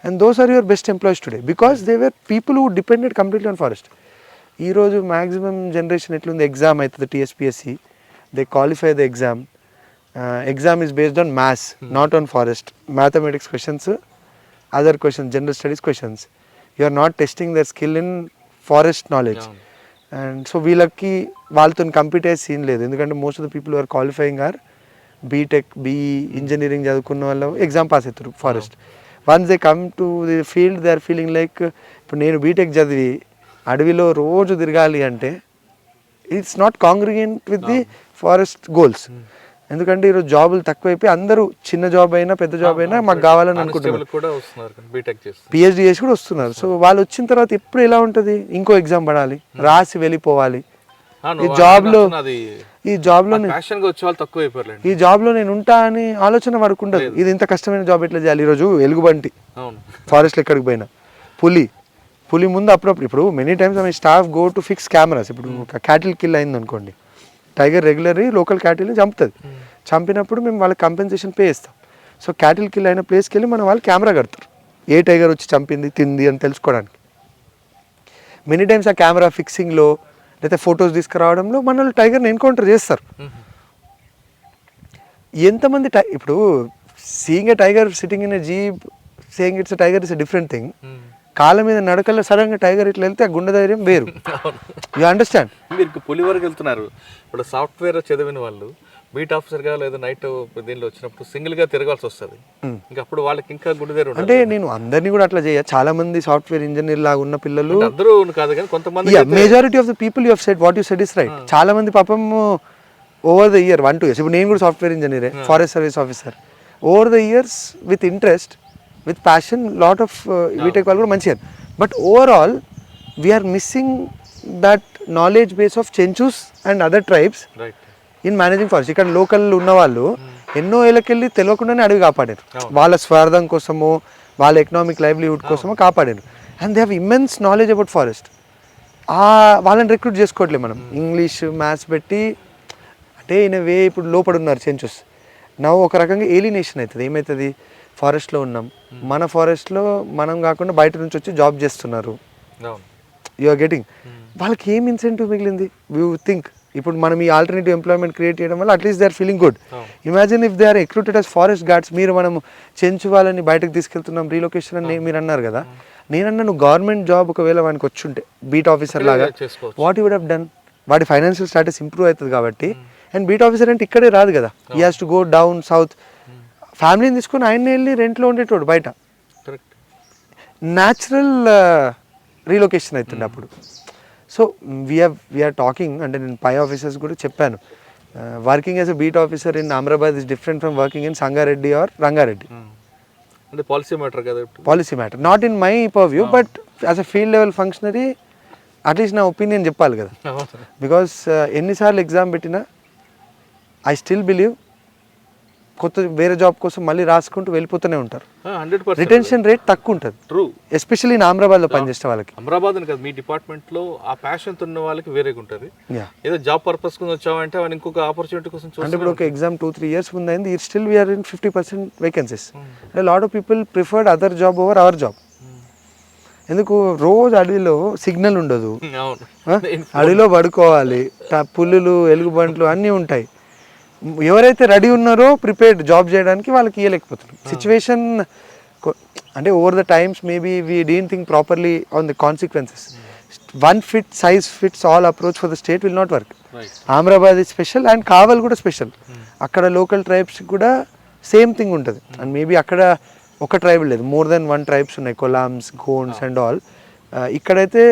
And those are your best employees today because they were people who depended completely on forest. ఈరోజు మ్యాక్సిమం జనరేషన్ ఎట్లుంది, ఎగ్జామ్ అవుతుంది TSPSC, they qualify the exam. Exam is based on maths, not on forest. Mathematics questions, other questions, general studies questions. You are not testing their skill in forest knowledge. And so వీళ్ళకి వాళ్ళతో compete అయ్యే scene లేదు, ఎందుకంటే most of the people are qualifying or BTech BE engineering చదువుకున్న వాళ్ళు exam pass అవుతారు forest. Once they come to the field they are feeling like ఇప్పుడు నేను బీటెక్ చదివి అడవిలో రోజు తిరగాలి అంటే it's not congruent with the forest goals. ఎందుకంటే ఈరోజు జాబులు తక్కువైపోయి అందరూ చిన్న జాబ్ అయినా పెద్ద జాబ్ అయినా మాకు కావాలని అనుకుంటున్నారు, పిహెచ్డి చేసి కూడా వస్తున్నారు. సో వాళ్ళు వచ్చిన తర్వాత ఎప్పుడు ఎలా ఉంటుంది, ఇంకో ఎగ్జామ్ పడాలి, రాసి వెళ్ళిపోవాలి. ఈ జాబ్లో ఈ జాబ్లో నేను ఉంటా అని ఆలోచన వాడికి ఉండదు. ఇది ఇంత కష్టమైన జాబ్ ఎట్లా చేయాలి, ఈరోజు ఎలుగుబంటి ఫారెస్ట్లో ఎక్కడికి పోయినా, పులి ముందు అప్పుడప్పుడు ఇప్పుడు many times I staff go to fix cameras. ఇప్పుడు ఒక క్యాటిల్ కిల్ అయింది అనుకోండి, టైగర్ రెగ్యులర్లీ లోకల్ క్యాటిల్ని చంపుతుంది, చంపినప్పుడు మేము వాళ్ళకి కంపెన్సేషన్ పే ఇస్తాం. సో క్యాటిల్ కిల్ అయిన ప్లేస్కి వెళ్ళి మన వాళ్ళు కెమెరా కడతారు, ఏ టైగర్ వచ్చి చంపింది తింది అని తెలుసుకోవడానికి. మెనీ టైమ్స్ ఆ కెమెరా ఫిక్సింగ్లో లేకపోతే ఫొటోస్ తీసుకురావడంలో మన వాళ్ళు టైగర్ని ఎన్కౌంటర్ చేస్తారు. ఎంతమంది ఇప్పుడు seeing a tiger sitting in a jeep saying it's a tiger is a different thing. కాళ్ళ మీద నడకల్లో సడన్గా టైగర్ ఇట్లా వెళ్తే ఆ గుండె ధైర్యం వేరు. You understand? మీరు పులి వరకు వెళ్తున్నారు, ఇప్పుడు సాఫ్ట్వేర్ చదివిన వాళ్ళు బీట్ ఆఫీసర్గా లేదా నైట్ దీనిలో వచ్చినప్పుడు సింగిల్గా తిరగాల్సి వస్తుంది, ఇంకా అప్పుడు వాళ్ళకి ఇంకా గుండె ధైర్యం. అంటే నేను అందరినీ కూడా అట్లా చేయ, చాలా మంది సాఫ్ట్వేర్ ఇంజనీర్ లాగా ఉన్న పిల్లలు అందరూ కాదు కానీ కొంతమంది, majority of the people you have said what you said is right. చాలా మంది పాపం ఓవర్ ద ఇయర్ 1-2 years, ఇప్పుడు నేను కూడా సాఫ్ట్వేర్ ఇంజనీరే, forest service officer, over the years with interest with passion lot of BTech వాళ్ళు కూడా మంచిగా. But overall we're missing that knowledge base of Chenchus and other tribes in managing forest. ఇక్కడ local ఉన్న వాళ్ళు ఎన్నో ఏళ్ళకెళ్ళి తెలియకుండానే అడవి కాపాడారు, వాళ్ళ స్వార్థం కోసమో వాళ్ళ ఎకనామిక్ లైవ్లీహుడ్ కోసమో కాపాడారు. And they have immense knowledge about forest. వాళ్ళని రిక్రూట్ చేసుకోవట్లేదు మనం, ఇంగ్లీష్ మ్యాథ్స్ పెట్టి. అంటే ఇన్ వే ఇప్పుడు లోపల ఉన్నారు చెంచూస్, నా ఒక రకంగా ఏలినేషన్ అవుతుంది. ఏమవుతుంది, ఫారెస్ట్లో ఉన్నాం, మన ఫారెస్ట్లో మనం కాకుండా బయట నుంచి వచ్చి జాబ్ చేస్తున్నారు, యు ఆర్ గెటింగ్. వాళ్ళకి ఏం ఇన్సెంటివ్ మిగిలింది? యూ థింక్ ఇప్పుడు మనం ఈ ఆల్టర్నేటివ్ ఎంప్లాయ్మెంట్ క్రియేట్ చేయడం వల్ల at least they are feeling good. Imagine if they are recruited as forest guards. మీరు మనం చెంచు వాళ్ళని బయటకు తీసుకెళ్తున్నాం రీలొకేషన్ అని మీరు అన్నారు కదా, నేనన్నా నువ్వు గవర్నమెంట్ జాబ్ ఒకవేళ వానికి వచ్చుంటే బీట్ ఆఫీసర్ లాగా what you would have done? వాడి ఫైనాన్షియల్ స్టాటస్ ఇంప్రూవ్ అవుతుంది కాబట్టి. అండ్ బీట్ ఆఫీసర్ అంటే ఇక్కడే రాదు కదా, he has to go down south, ఫ్యామిలీని తీసుకొని ఆయన వెళ్ళి రెంట్లో ఉండేటోడు బయట, న్యాచురల్ రీలొకేషన్ అవుతుండే అప్పుడు. సో వీఆర్ టాకింగ్, అంటే నేను పై ఆఫీసర్స్ కూడా చెప్పాను, working as a beat officer in Amrabad is different from working in Sangareddy or Rangareddy. అంటే పాలసీ మ్యాటర్ కదా, policy matter, not in my purview, but as a field level functionary at least నా opinion చెప్పాలి కదా. Because ఎన్నిసార్లు ఎగ్జామ్ పెట్టినా I still believe కొత్త వేరే job కోసం మళ్ళీ రాసుకుంటూ వెళ్ళిపోతూనే ఉంటారు. రిటెన్షన్ రేట్ తక్కువ ఉంటుంది, ట్రూ, ఎస్పెషల్లీ ఇన్ అమరాబాద్లో పనిచేసే వాళ్ళకి. అమరాబాద్ అని కదా, మీ డిపార్ట్మెంట్లో ఆ ప్యాషన్ ఉన్న వాళ్ళకి వేరేగా ఉంటుంది. ఏదో జాబ్ పర్పస్ కోసం వచ్చామంటే వాళ్ళు ఇంకొక ఆపర్చునిటీ కోసం చూస్తారు. అంటే ఇప్పుడు ఒక ఎగ్జామ్ 2-3 years ముందు అయింది, still we are in 50% vacancies. Lot of people preferred other job over our job. ఎందుకు, రోజు అడవిలో సిగ్నల్ ఉండదు, అడవిలో పడుకోవాలి, పుల్లులు ఎలుగుబంట్లు అన్నీ ఉంటాయి. ఎవరైతే రెడీ ఉన్నారో ప్రిపేర్డ్ జాబ్ చేయడానికి వాళ్ళకి ఇవ్వలేకపోతున్నారు. సిచ్యువేషన్ అంటే over the times maybe we didn't think properly on the consequences. One size fits all approach for the state will not work. Amrabad is special and Kawal కూడా స్పెషల్. అక్కడ లోకల్ ట్రైబ్స్ కూడా same thing ఉంటుంది. And maybe అక్కడ ఒక tribe లేదు, more than 1 tribes ఉన్నాయి, Kolams, Gonds and all. ఇక్కడైతే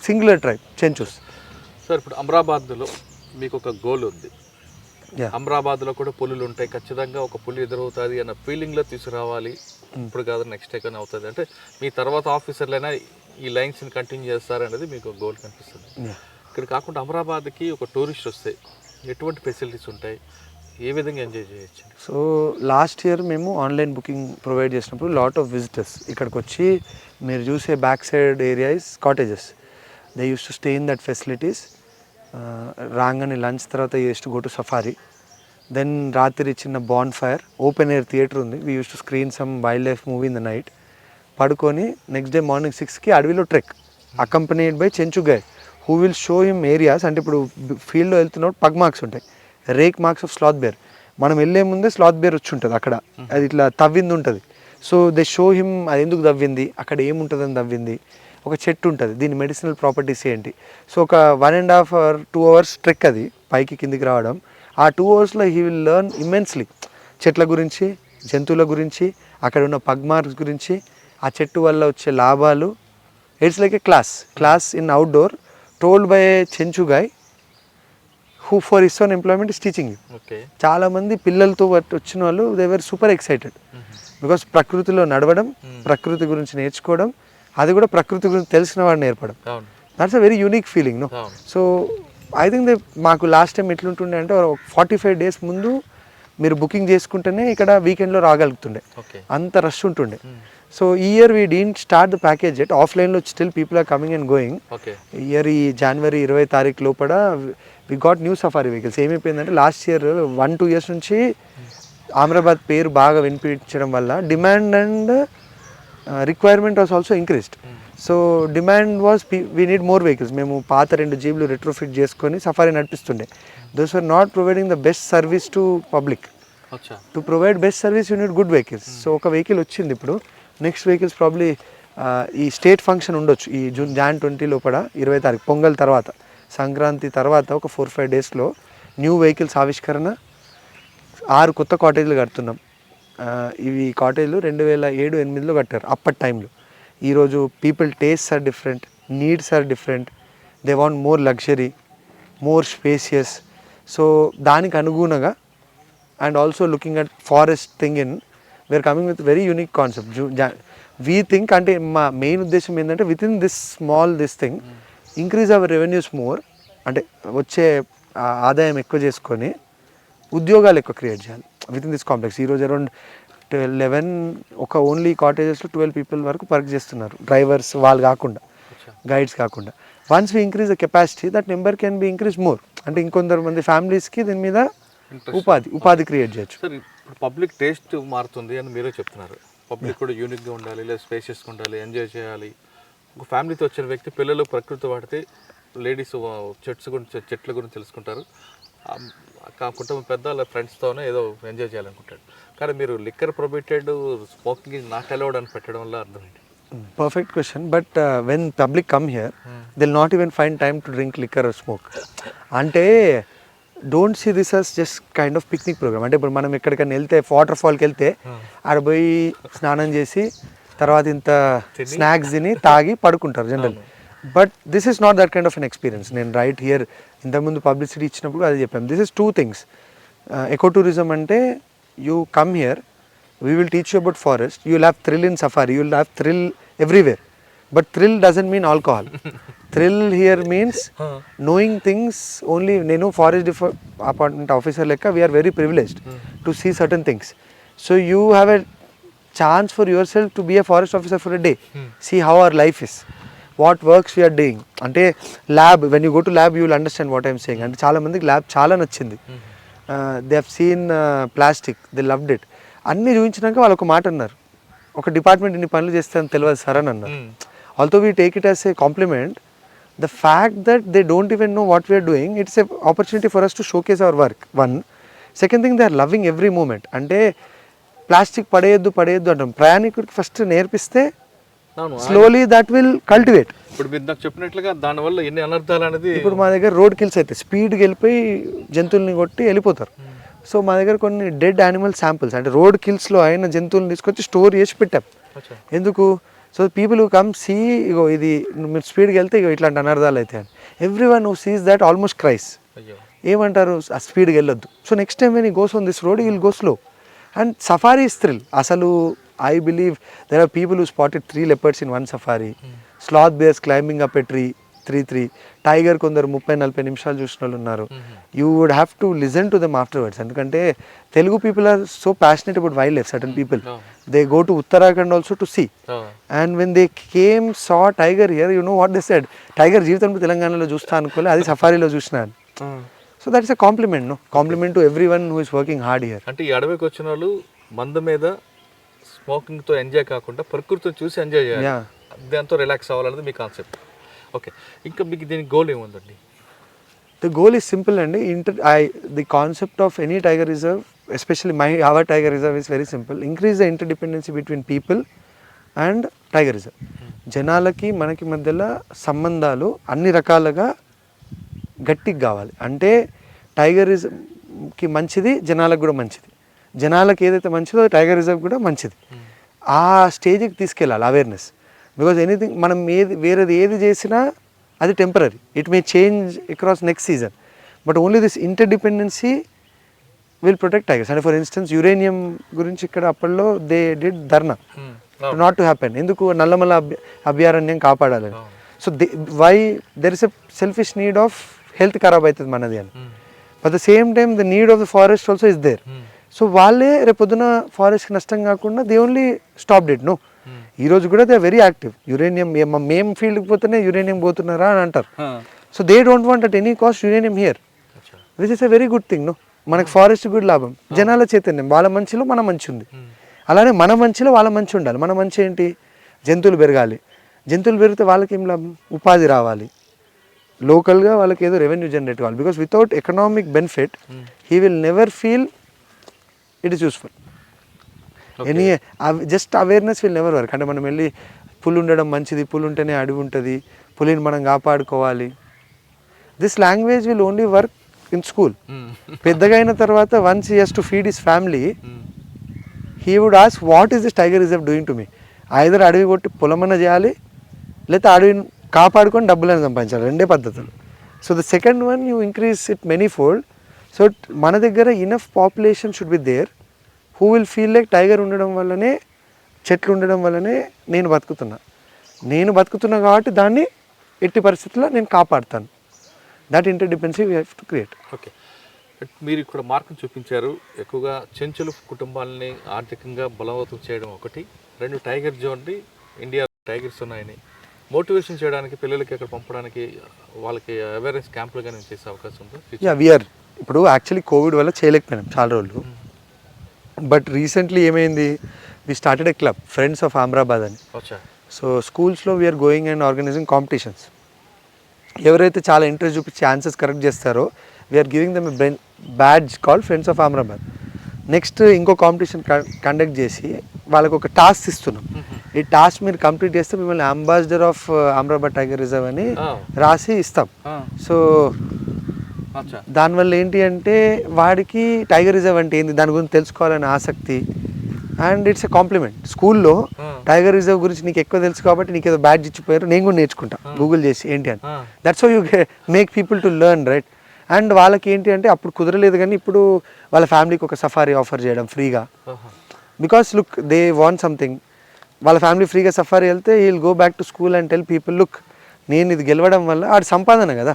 singular tribe Chenchus. Sir ఇప్పుడు అమరాబాద్లో మీకు ఒక గోల్ ఉంది, అమరాబాద్లో కూడా పులులు ఉంటాయి, ఖచ్చితంగా ఒక పులి ఎదురవుతుంది అన్న ఫీలింగ్లో తీసుకురావాలి, ఇప్పుడు కాదు నెక్స్ట్ డే కానీ అవుతుంది అంటే మీ తర్వాత ఆఫీసర్లైనా ఈ లైన్స్ని కంటిన్యూ చేస్తారనేది మీకు గోల్ కనిపిస్తుంది. ఇక్కడ కాకుండా అమరాబాద్కి ఒక టూరిస్ట్ వస్తే ఎటువంటి ఫెసిలిటీస్ ఉంటాయి, ఏ విధంగా ఎంజాయ్ చేయొచ్చు? సో లాస్ట్ ఇయర్ మేము ఆన్లైన్ బుకింగ్ ప్రొవైడ్ చేసినప్పుడు లాట్ ఆఫ్ విజిటర్స్ ఇక్కడికి వచ్చి, మీరు చూసే back side area is cottages, they use to stay in that facilities. రాగానే లంచ్ తర్వాత use to go to safari, then రాత్రి చిన్న bonfire, open air theatre ఉంది, we use to screen some wildlife movie in the night. పడుకొని next day morning 6కి అడవిలో trek accompanied by Chenchu guide who will show him areas. అంటే ఇప్పుడు ఫీల్డ్లో వెళ్తున్నప్పుడు పగ్ మార్క్స్ ఉంటాయి, rake marks of sloth bear. మనం వెళ్ళే ముందే స్లాత్ బేర్ వచ్చి ఉంటుంది అక్కడ, అది ఇట్లా తవ్వింది ఉంటుంది. సో దే షో హిమ్ అది ఎందుకు దవ్వింది, అక్కడ ఏముంటుందని దవ్వింది, ఒక చెట్టు ఉంటుంది, దీని మెడిసినల్ ప్రాపర్టీస్ ఏంటి. సో ఒక 1.5 or 2 hours ట్రెక్ అది పైకి కిందికి రావడం. ఆ 2 hours he will learn immensely చెట్ల గురించి, జంతువుల గురించి, అక్కడ ఉన్న పగ్మార్క్స్ గురించి, ఆ చెట్టు వల్ల వచ్చే లాభాలు. It's like A class in outdoor told by A Chenchu guy who for his own employment is teaching you. చాలామంది పిల్లలతో వచ్చిన వాళ్ళు they were super excited because ప్రకృతిలో నడవడం, ప్రకృతి గురించి నేర్చుకోవడం, అది కూడా ప్రకృతి గురించి తెలిసిన వాడు నేర్పడం. That's a very unique feeling no. So I think మాకు లాస్ట్ టైం ఎట్లుంటుండే అంటే 45 days ముందు మీరు బుకింగ్ చేసుకుంటేనే ఇక్కడ వీకెండ్లో రాగలుగుతుండే, అంత రష్ ఉంటుండే. సో ఈ year we didn't start the package yet, ఆఫ్లైన్లో still people are coming and going. Year ఈ January 20 లోపల we got new safari vehicles. ఏమైపోయిందంటే లాస్ట్ ఇయర్ 1-2 years నుంచి అహ్మదాబాద్ పేరు బాగా వినిపించడం వల్ల demand and requirement was also increased. So demand was we need more vehicles. మేము పాత 2 జీప్లు రెట్రోఫిట్ చేసుకొని సఫారీ నడిపిస్తుండే. Those are not providing the best service to public. To provide best service you need good vehicles. So ఒక vehicle వచ్చింది ఇప్పుడు. Next vehicles probably ఈ state function ఉండొచ్చు ఈ Jan 20 లోపల 20 పొంగల్ తర్వాత, సంక్రాంతి తర్వాత ఒక 4-5 daysలో న్యూ వెహికల్స్ ఆవిష్కరణ. 6 కొత్త కాటేజీలు కడుతున్నాం. ఇవి కాటేజీలు 2007-8లో కట్టారు అప్పటి టైంలో. ఈరోజు people tastes are different, needs are different, they want more luxury, more spacious. So దానికి అనుగుణంగా and also looking at forest thing in we are coming with very unique concept. We think అంటే మా మెయిన్ ఉద్దేశం ఏంటంటే within this this thing increase our revenues more, అంటే వచ్చే ఆదాయం ఎక్కువ చేసుకొని ఉద్యోగాలు ఎక్కువ క్రియేట్ చేయాలి విత్ ఇన్ దిస్ కాంప్లెక్స్. ఈరోజు అరౌండ్ 11 ఒక ఓన్లీ కాటేజెస్లో 12 people వరకు వర్క్ చేస్తున్నారు, డ్రైవర్స్ వాళ్ళు కాకుండా, గైడ్స్ కాకుండా. Once we increase the capacity that number can be increase more. అంటే ఇంకొందరు మంది ఫ్యామిలీస్కి దీని మీద ఉపాధి క్రియేట్ చేయొచ్చు. సార్ ఇప్పుడు పబ్లిక్ టేస్ట్ మారుతుంది అని మీరే చెప్తున్నారు. పబ్లిక్ కూడా యూనిక్గా ఉండాలి, లేదా స్పేషియస్గా ఉండాలి, ఎంజాయ్ చేయాలి. ఒక ఫ్యామిలీతో వచ్చిన వ్యక్తి పిల్లలు ప్రకృతి వాడితే, లేడీస్ చెట్ల గురించి తెలుసుకుంటారు, కుటుంబ పెద్ద ఫ్రెండ్స్తోనే ఏదో ఎంజాయ్ చేయాలనుకుంటాడు. కానీ మీరు liquor prohibited, smoking not allowed అని పెట్టడం వల్ల అర్థం ఏంటి? Perfect question, but when public come here, they'll not even find time to drink liquor or smoke. అంటే don't see this as just kind of picnic programme. అంటే ఇప్పుడు మనం ఎక్కడికైనా వెళ్తే వాటర్ ఫాల్కి వెళ్తే ఆడ పోయి స్నానం చేసి తర్వాత ఇంత స్నాక్స్ తిని తాగి పడుకుంటారు general. But this is not that kind of an experience. నేను రైట్ హియర్ ఇంతకుముందు పబ్లిసిటీ ఇచ్చినప్పుడు అది చెప్పాను. This is 2 things. Ecotourism అంటే you come here, we will teach you about forest, you will have thrill in safari, you will have thrill everywhere, but thrill doesn't mean alcohol. Thrill here means knowing things only. Nenu forest department officer lekka we are very privileged to see certain things. So you have a chance for yourself to be a forest officer for a day, see how our life is, what works we are doing. Ante lab, when you go to lab you will understand what I am saying. Ante chaala mandiki lab chaala nachindi. They have seen plastic, they loved it. అన్నీ చూపించినాక వాళ్ళు ఒక మాట అన్నారు, ఒక department ఇన్ని పనులు చేస్తారని తెలియదు సార్ అని అన్నారు. Although we take it as a compliment. The fact that they don't even know what we're doing, it's a opportunity for us to showcase our work. One. Second thing, they are loving every moment. అంటే plastic పడేయద్దు అంటాం. ప్రయాణికుడికి first నేర్పిస్తే slowly that will cultivate. ఇప్పుడు మీరు నాకు చెప్పినట్లుగా దానివల్ల ఎన్ని అనర్థాలు అనేది. ఇప్పుడు మా దగ్గర రోడ్ కిల్స్ అయితే స్పీడ్కి వెళ్ళిపోయి జంతువుల్ని కొట్టి వెళ్ళిపోతారు. సో మా దగ్గర కొన్ని డెడ్ యానిమల్ శాంపిల్స్, అంటే రోడ్ కిల్స్లో అయిన జంతువులను తీసుకొచ్చి స్టోర్ చేసి పెట్టాం. ఎందుకు? So people who come see, ఇగో ఇది మీరు స్పీడ్కి వెళ్తే ఇగో ఇట్లాంటి అనర్థాలు అయితే అని. Everyone who sees that almost cries. ఏమంటారు? ఆ స్పీడ్కి వెళ్ళొద్దు. So next time when he goes on this road you will go slow. And safari is thrill. అసలు I believe there are people who spotted 3 leopards in one safari, sloth bears climbing up a tree 3 tiger కొందరు 30-40 నిమిషాలు చూసిన వాళ్ళు ఉన్నారు. You would have to listen to them afterwards. ఎందుకంటే Telugu people are so passionate about wild life. Certain people they go to Uttarakhand also to see. And when they came saw tiger here, you know what they said, tiger జీవితంలో తెలంగాణలో చూస్తా అనుకోలే, అది సఫారీలో చూసినాను. So that is a compliment, no complement to every one who is working hard here. అంటే ఈ అడవికి వచ్చిన వాళ్ళు మంద మీద స్మోకింగ్తో ఎంజాయ్ కాకుండా ప్రకృతిని చూసి ఎంజాయ్ చేయాలి, దాంతో రిలాక్స్ అవ్వాలన్నది మీ కాన్సెప్ట్. ఓకే, ఇంకా మీకు దీనికి గోల్ ఏముందండి? ద గోల్ ఈజ్ సింపుల్ అండి. The concept of any tiger reserve, especially our tiger reserve is very simple. Increase the interdependency between people and tiger reserve. జనాలకి మనకి మధ్యలో సంబంధాలు అన్ని రకాలుగా గట్టిగా కావాలి. అంటే టైగర్ రిజర్వ్కి మంచిది, జనాలకు కూడా మంచిది. జనాలకు ఏదైతే మంచిదో టైగర్ రిజర్వ్ కూడా మంచిది. ఆ స్టేజ్కి తీసుకెళ్ళాలి అవేర్నెస్. బికాజ్ ఎనీథింగ్ మనం వేరేది ఏది చేసినా అది temporary, it may change across next season, but only this interdependency will protect tigers. అంటే ఫర్ ఇన్స్టెన్స్ యురేనియం గురించి ఇక్కడ అప్పట్లో they did dharna not to happen. ఎందుకు? నల్లమల అభయారణ్యం కాపాడాలని. So why there is a selfish need of health ఖరాబ్ అవుతుంది మనది అని. But the same time the need of the forest also is there. So వాళ్ళే రేపొద్దున ఫారెస్ట్కి నష్టం కాకుండా దే ఓన్లీ స్టాప్ డిట్. నో, ఈ రోజు కూడా దే వెరీ యాక్టివ్. యురేనియం మేము ఫీల్డ్కి పోతేనే యురేనియం పోతున్నారా అని అంటారు. So they don't want at any cost uranium here, which is a very good thing. No, మనకు ఫారెస్ట్ కూడా లాభం, జనాల చైతన్యం, వాళ్ళ మంచిలో మన మంచి ఉంది. అలానే మన మంచిలో వాళ్ళ మంచి ఉండాలి. మన మంచి ఏంటి? జంతువులు పెరగాలి. జంతువులు పెరిగితే వాళ్ళకి ఏం లాభం? ఉపాధి రావాలి, లోకల్గా వాళ్ళకి ఏదో రెవెన్యూ జనరేట్ కావాలి. Because without economic benefit he will never feel it is useful. Any just awareness will never work. అంటే మనం వెళ్ళి పులి ఉండడం మంచిది, పులి ఉంటేనే అడవి ఉంటుంది, పులిని మనం కాపాడుకోవాలి. This language will only work in school. పెద్దగా అయిన తర్వాత once he has to feed his family, he would ask what is this tiger reserve doing to me. Either అడవి కొట్టి పొలమన్న చేయాలి, లేకపోతే అడవిని కాపాడుకొని డబ్బులను సంపాదించాలి, రెండే పద్ధతులు. So the second one you increase it many fold. So మన దగ్గర enough population should be there who will feel like tiger ఉండడం వల్లనే, చెట్లు ఉండడం వల్లనే నేను బతుకుతున్నా కాబట్టి దాన్ని ఎట్టి పరిస్థితుల్లో నేను కాపాడుతాను. That interdependency we have to create. Okay, మీరు ఇక్కడ మార్కును చూపించారు. ఎక్కువగా చెంచులు కుటుంబాలని ఆర్థికంగా బలవంతం చేయడం ఒకటి, రెండు టైగర్ జోన్ని ఇండియా టైగర్స్ ఉన్నాయని మోటివేషన్ చేయడానికి, పిల్లలకి అక్కడ పంపడానికి, వాళ్ళకి అవేర్నెస్ క్యాంపులు కానీ చేసే అవకాశం ఉందా? వీఆర్ ఇప్పుడు యాక్చువల్లీ కోవిడ్ వల్ల చేయలేకపోయినాం చాలా రోజులు. బట్ రీసెంట్లీ ఏమైంది, we started a club, friends of Amrabad అని. సో స్కూల్స్లో we're going and organizing competitions. ఎవరైతే చాలా ఇంట్రెస్ట్ చూపించి ఆన్సర్స్ కరెక్ట్ చేస్తారో we're giving them a badge called friends of Amrabad. Next ఇంకో కాంపిటీషన్ కండక్ట్ చేసి వాళ్ళకు ఒక టాస్క్ ఇస్తున్నాం. ఈ టాస్క్ మీరు కంప్లీట్ చేస్తే మిమ్మల్ని ambassador of Amrabad tiger reserve అని రాసి ఇస్తాం. సో దానివల్ల ఏంటి అంటే వాడికి టైగర్ రిజర్వ్ అంటే ఏంటి దాని గురించి తెలుసుకోవాలనే ఆసక్తి, అండ్ ఇట్స్ ఎ కాంప్లిమెంట్. స్కూల్లో టైగర్ రిజర్వ్ గురించి నీకు ఎక్కువ తెలుసు కాబట్టి నీకు ఏదో బ్యాడ్జ్ ఇచ్చిపోయారు, నేను కూడా నేర్చుకుంటా గూగుల్ చేసి ఏంటి అని. That's how you make people to learn, right? And వాళ్ళకి ఏంటి అంటే అప్పుడు కుదరలేదు, కానీ ఇప్పుడు వాళ్ళ ఫ్యామిలీకి ఒక సఫారీ ఆఫర్ చేయడం ఫ్రీగా. Because look they want something. వాళ్ళ ఫ్యామిలీ ఫ్రీగా సఫారీ వెళ్తే he will go back to school and tell people, look నేను ఇది గెలవడం వల్ల ఆడి సంపాదన కదా,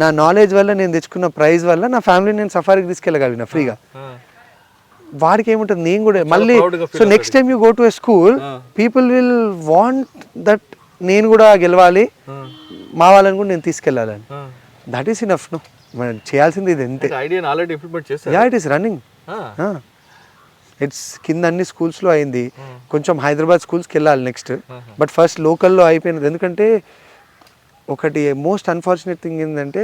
నా నాలెడ్జ్ వల్ల నేను తెచ్చుకున్న ప్రైజ్ వల్ల నా ఫ్యామిలీని నేను సఫారీకి తీసుకెళ్ళగలిగిన ఫ్రీగా. వాడికి ఏముంటుంది, నేను కూడా మళ్ళీ. So next time you go to a school, people will want that నేను కూడా గెలవాలి, మా వాళ్ళని కూడా నేను తీసుకెళ్ళాలని. That is enough. నో, మనం చేయాల్సింది ఇది అంతే. Yeah, it is running. It's కింద అన్ని స్కూల్స్లో అయింది, కొంచెం హైదరాబాద్ స్కూల్స్కి వెళ్ళాలి నెక్స్ట్. బట్ ఫస్ట్ లోకల్లో అయిపోయినది. ఎందుకంటే ఒకటి మోస్ట్ అన్ఫార్చునేట్ థింగ్ ఏంటంటే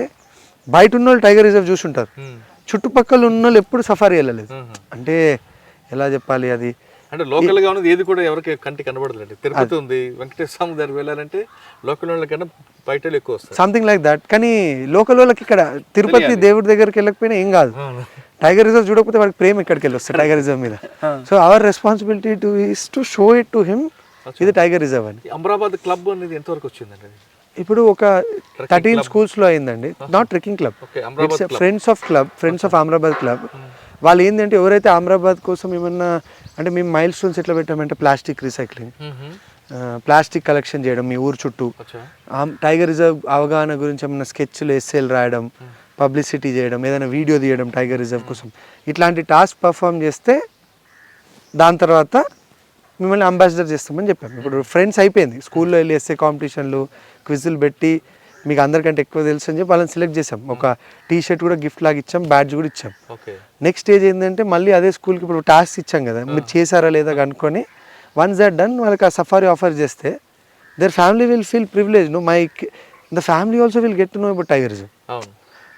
బయట ఉన్న వాళ్ళు టైగర్ రిజర్వ్ చూసుంటారు, చుట్టుపక్కల ఉన్న వాళ్ళు ఎప్పుడు సఫారీ వెళ్ళలేదు. అంటే ఎలా చెప్పాలి, అది అంటే లోకల్గా ఉన్నది ఏది కూడా ఎవరికి కంటి కనబడలేదు. తిరుపతి ఉంది, వెంకటేశ్వర స్వామి దగ్గర వెళ్ళాలంటే లోకల్ వాళ్ళకన్నా బయట ఎక్కువ వస్తుంది, సంథింగ్ లైక్ దట్. కానీ లోకల్ వాళ్ళకి ఇక్కడ తిరుపతి దేవుడి దగ్గరికి వెళ్ళకపోయినా ఏం కాదు. టైగర్ రిజర్వ్ చూడకపోతే వాడికి ప్రేమ ఎక్కడికి వెళ్ళి వస్తుంది టైగర్ రిజర్వ్ మీద. So our responsibility to is to show it to him ఇది టైగర్ రిజర్వ్ అని. అమరాబాద్ క్లబ్ అనేది ఎంతవరకు వచ్చిందండి? ఇప్పుడు ఒక 13 స్కూల్స్లో అయిందండి. Not trekking club, it's friends of club, friends of Amrabad club. వాళ్ళు ఏంటంటే ఎవరైతే అమరాబాద్ కోసం ఏమన్నా, అంటే మేము మైల్ స్టోన్స్ ఎట్లా పెట్టామంటే ప్లాస్టిక్ రీసైక్లింగ్, ప్లాస్టిక్ కలెక్షన్ చేయడం మీ ఊరు చుట్టూ, టైగర్ రిజర్వ్ అవగాహన గురించి ఏమన్నా స్కెచ్లు ఎస్సేలు రాయడం, పబ్లిసిటీ చేయడం, ఏదైనా వీడియో తీయడం టైగర్ రిజర్వ్ కోసం, ఇట్లాంటి టాస్క్ పర్ఫామ్ చేస్తే దాని తర్వాత మిమ్మల్ని అంబాసిడర్ చేస్తామని చెప్పాము. ఇప్పుడు ఫ్రెండ్స్ అయిపోయింది, స్కూల్లో వెళ్ళి ఎస్ఏ కాంపిటీషన్లు, క్విజులు పెట్టి మీకు అందరికంటే ఎక్కువ తెలుసు అని చెప్పి వాళ్ళని సెలెక్ట్ చేసాం. ఒక టీ షర్ట్ కూడా గిఫ్ట్ లాగా ఇచ్చాం, బ్యాడ్జ్ కూడా ఇచ్చాం. నెక్స్ట్ స్టేజ్ ఏంటంటే మళ్ళీ అదే స్కూల్కి ఇప్పుడు టాస్క్ ఇచ్చాం కదా, మీరు చేశారా లేదా కనుక్కొని వన్స్ దట్ డన్ వాళ్ళకి ఆ సఫారీ ఆఫర్ చేస్తే their family will feel privilege. No, the family also will get to know about tiger reserve.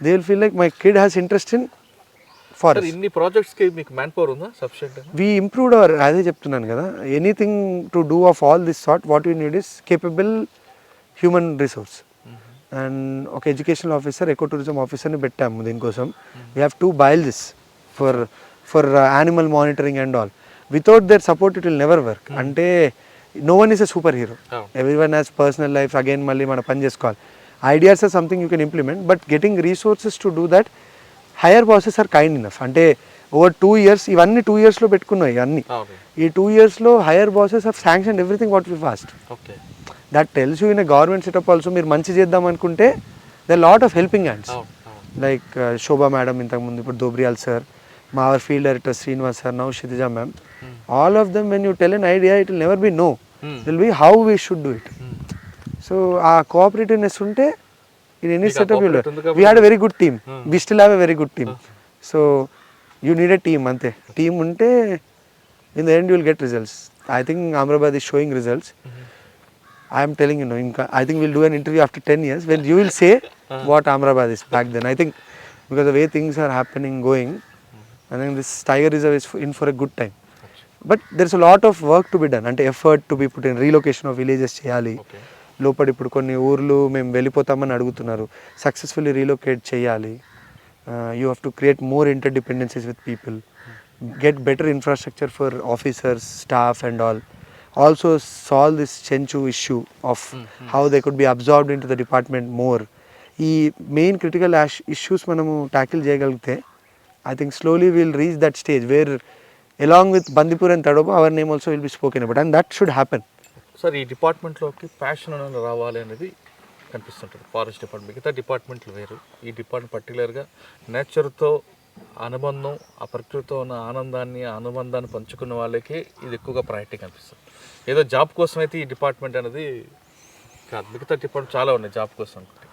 They will feel like my kid has interest in sir forest. ఇన్ని ప్రాజెక్ట్స్కి మీకు man power ఉందా sufficient? We improved our, అదే చెప్తున్నాను కదా, anything to do of all this sort what you need is capable human resource. And ఒక educational officer, eco tourism ఆఫీసర్ని పెట్టాము దీనికోసం. We have 2 biologists for animal monitoring and all. Without their support it will never work. అంటే no one is a superhero, everyone has personal life. Again మళ్ళీ మనం పని చేసుకోవాలి. Ideas are something you can implement, but getting resources to do that, higher bosses are kind enough. అంటే over 2 years, ఇవన్నీ 2 yearsలో పెట్టుకున్నాయి ఇవన్నీ. ఈ 2 yearsలో higher bosses are sanction everything what we fast. Okay, that tells you in a government setup also, మీరు మంచి చేద్దాం అనుకుంటే the lot of helping hands. Like Shobha madam ఇంతకుముందు, ఇప్పుడు దోబ్రియాల్ సార్, మా our field director Srinivas sir, now Shitija ma'am. All of them when you tell an idea it will never be no, it will be how we should do it. So ఆ cooperativeness ఉంటే in any setup you learn. We had a very good team. We still have a very good team. So you need a team ante. Team unte in the end you will get results. I think Amrabad is showing results. I am telling you, I think we'll do an interview after 10 years when you will say what Amrabad is back then. I think because the way things are happening, going, I think this Tiger Reserve is in for a good time. But there's a lot of work to be done. Ante effort to be put in, relocation of villages cheyali. లోపల ఇప్పుడు కొన్ని ఊర్లు మేము వెళ్ళిపోతామని అడుగుతున్నారు, successfully relocate చేయాలి. You have to create more inter dependencies with people, get better infrastructure for officers, staff and all. Also solve this Chenchu issue of how they could be absorbed in to the department more. ఈ main critical issues మనము tackle చేయగలిగితే I think slowly will reach that stage where along with Bandipur and Tadoba our name also will be spoken about, and that should happen. Sir ఈ డిపార్ట్మెంట్లోకి passion అనేది రావాలి అనేది కనిపిస్తుంటుంది. Forest department మిగతా డిపార్ట్మెంట్లు వేరు, ఈ డిపార్ట్మెంట్ పర్టికులర్గా నేచర్తో అనుబంధం, ఆ ప్రకృతితో ఉన్న ఆనందాన్ని, అనుబంధాన్ని పంచుకున్న వాళ్ళకి ఇది ఎక్కువగా ప్రయారిటీ కనిపిస్తుంది. ఏదో జాబ్ కోసం అయితే ఈ డిపార్ట్మెంట్ అనేది కాదు, మిగతా డిపార్ట్మెంట్ చాలా ఉన్నాయి జాబ్ కోసం అనుకుంటే.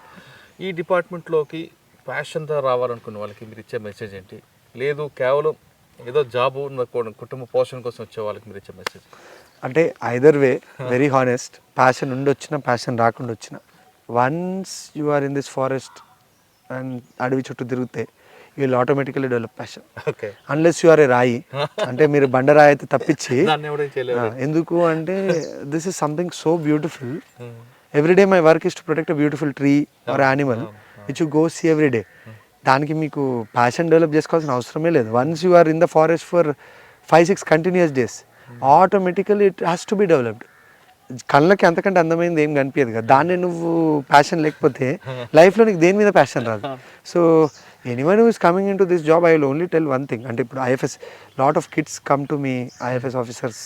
ఈ డిపార్ట్మెంట్లోకి ప్యాషన్తో రావాలనుకున్న వాళ్ళకి మీరు ఇచ్చే మెసేజ్ ఏంటి? లేదు కేవలం ఏదో జాబు కుటుంబ పోషణ కోసం వచ్చే వాళ్ళకి మీరు ఇచ్చే మెసేజ్? అంటే either way, very honest, passion ఉండొచ్చినా ప్యాషన్ రాకుండా వచ్చిన, once you are in this forest and అడవి చుట్టూ తిరిగితే you will automatically develop passion. Unless you are a రాయి, అంటే మీరు బండరాయి అయితే తప్పించి. ఎందుకు అంటే this is something so beautiful. Every day my work is to protect a beautiful tree or animal which you go see every day. దానికి మీకు ప్యాషన్ డెవలప్ చేసుకోవాల్సిన అవసరమే లేదు. Once you are in the forest for 5-6 continuous days, automatically it has to be developed. కళ్ళకి అంతకంటే అందమైంది ఏం కనిపించదు కదా, దాన్ని నువ్వు ప్యాషన్ లేకపోతే లైఫ్లో నీకు దేని మీద ప్యాషన్ రాదు. So anyone who is coming in to this job I will only tell one thing. అంటే ఇప్పుడు IFS, lot of kids come to me IFS officers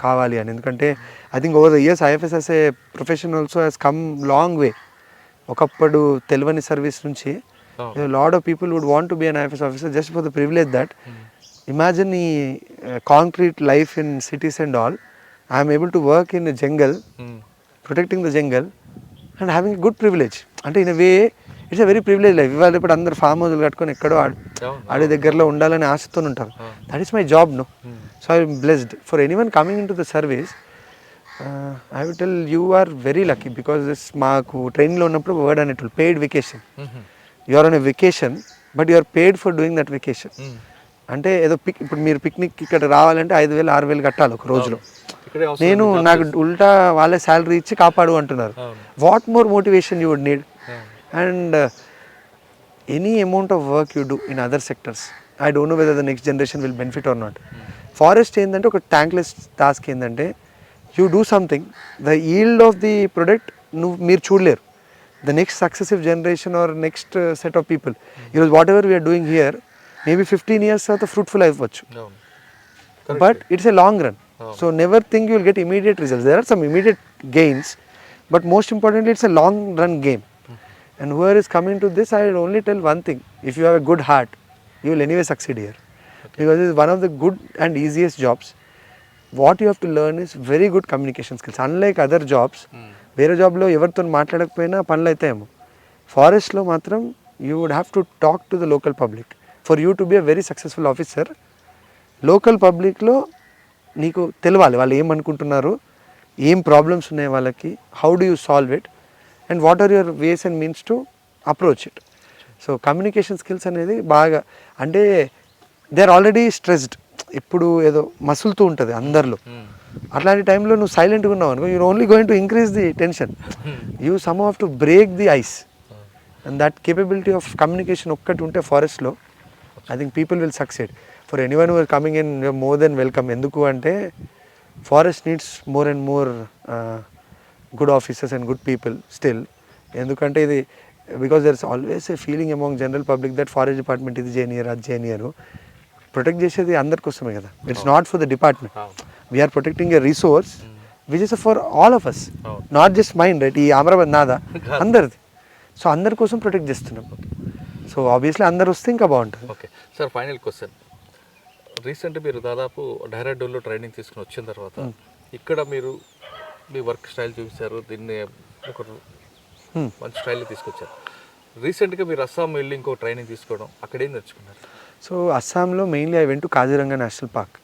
కావాలి అని. ఎందుకంటే I think over the years IFS as a profession also has come long way. ఒకప్పుడు తెలియని service నుంచి lot of people would want to be an IFS officer just for the privilege that. Imagine the concrete life in cities and all. I am able to work in a jungle, protecting the jungle and having a good privilege. And in a way, it's a very privileged life. ఇవాళ ఇప్పుడు అందరు form హౌస్లు కట్టుకొని ఎక్కడో ఆడి దగ్గరలో ఉండాలని ఆశతో ఉంటారు. That is my job no. So I am blessed. For anyone coming in to the service, I will tell you are very lucky because this మాకు ట్రైనింగ్లో ఉన్నప్పుడు వర్డ్ అనేటువంటి paid vacation. You are on a vacation but you are paid for doing that vacation. అంటే ఏదో ఇప్పుడు మీరు picnic ఇక్కడ రావాలంటే 5,000-6,000 కట్టాలి ఒక రోజులో. నేను నాకు ఉల్టా వాళ్ళే శాలరీ ఇచ్చి కాపాడు అంటున్నారు. What more motivation you would need? And any amount of work you do in other sectors, I don't know whether the next generation will benefit or not. Forest ఏంటంటే ఒక థ్యాంక్లెస్ టాస్క్. ఏంటంటే you do something, the yield of the product మీరు చూడలేరు. The next successive generation or next set of people, ఈరోజు whatever we're doing here maybe 15 years తర్వాత fruitful అయిపోవచ్చు. But it's a long run. So never think you will get immediate results. There are some immediate gains, but most importantly it's a long run game. And whoever is coming to this, I will only tell one thing, if you have a good heart you will anyway succeed here because it is one of the good and easiest jobs. What you have to learn is very good communication skills. Unlike other jobs, వేరే జాబ్లో ఎవరితో మాట్లాడకపోయినా పనులు అవుతాయేమో, ఫారెస్ట్లో మాత్రం you would have to talk to the local public. For you to be a very successful officer, local పబ్లిక్లో నీకు తెలవాలి వాళ్ళు ఏమనుకుంటున్నారు, ఏం ప్రాబ్లమ్స్ ఉన్నాయి వాళ్ళకి, how do you solve it, and what are your ways and means to approach it. So communication skills అనేది బాగా, అంటే దే ఆర్ ఆల్రెడీ స్ట్రెస్డ్, ఇప్పుడు ఏదో మసులుతూ ఉంటుంది అందరిలో. అట్లాంటి టైంలో నువ్వు సైలెంట్గా ఉన్నావు అనుకో, you're only going to increase the tension. You some have to break the ice, and that capability of communication ఒక్కటి ఉంటే ఫారెస్ట్లో I think people will succeed. For anyone who are coming in more than welcome. ఎందుకు అంటే forest needs more and more good officers and good people still. ఎందుకంటే ఇది because there is always a feeling among general public that forest department ఇది చేయనియరు అది చేయనియరు. Protect చేసేది అందరి కోసమే కదా, it's not for the department. We're protecting a resource which is for all of us, not just mind, right? ఈ అమరాబాద్ నాదా, అందరిది. సో అందరి కోసం ప్రొటెక్ట్ చేస్తున్నాం. సో ఆబ్వియస్లీ అందరు వస్తే ఇంకా బాగుంటుంది. Okay sir, final question. Recent మీరు దాదాపు డైరెక్టర్లో ట్రైనింగ్ తీసుకుని వచ్చిన తర్వాత ఇక్కడ మీరు మీ వర్క్ స్టైల్ చూపించారు, దీన్ని ఒక మంచి స్టైల్లో తీసుకొచ్చారు. రీసెంట్గా మీరు అస్సాం వెళ్ళి ఇంకో ట్రైనింగ్ తీసుకోవడం, అక్కడ ఏం నేర్చుకున్నారు? సో అస్సాంలో mainly I went to Kaziranga national park.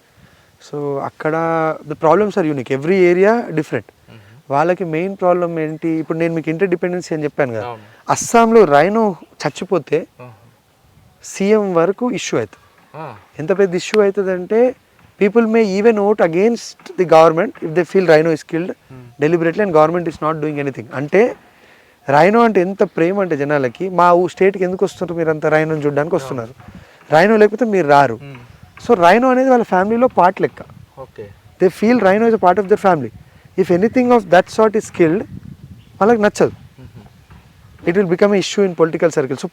So అక్కడ the problems are unique, every area different. వాళ్ళకి మెయిన్ ప్రాబ్లం ఏంటి, ఇప్పుడు నేను మీకు ఇంటర్ డిపెండెన్సీ అని చెప్పాను కదా, అస్సాంలో రైనో చచ్చిపోతే సీఎం వరకు ఇష్యూ అవుతుంది. ఎంత పెద్ద ఇష్యూ అవుతుంది అంటే people may even vote against the government if they feel rhino is killed deliberately and government is not doing anything. అంటే రైనో అంటే ఎంత ప్రేమ అంటే జనాలకి, మా స్టేట్కి ఎందుకు వస్తున్నారు మీరు అంతా రైనోని చూడడానికి వస్తున్నారు, రైనో లేకపోతే మీరు రారు. సో రైనో అనేది వాళ్ళ ఫ్యామిలీలో పార్ట్ లెక్క. Okay, they feel rhino is a part of their family. If anything of that sort is killed వాళ్ళకి నచ్చదు. It will become a issue in political circle. So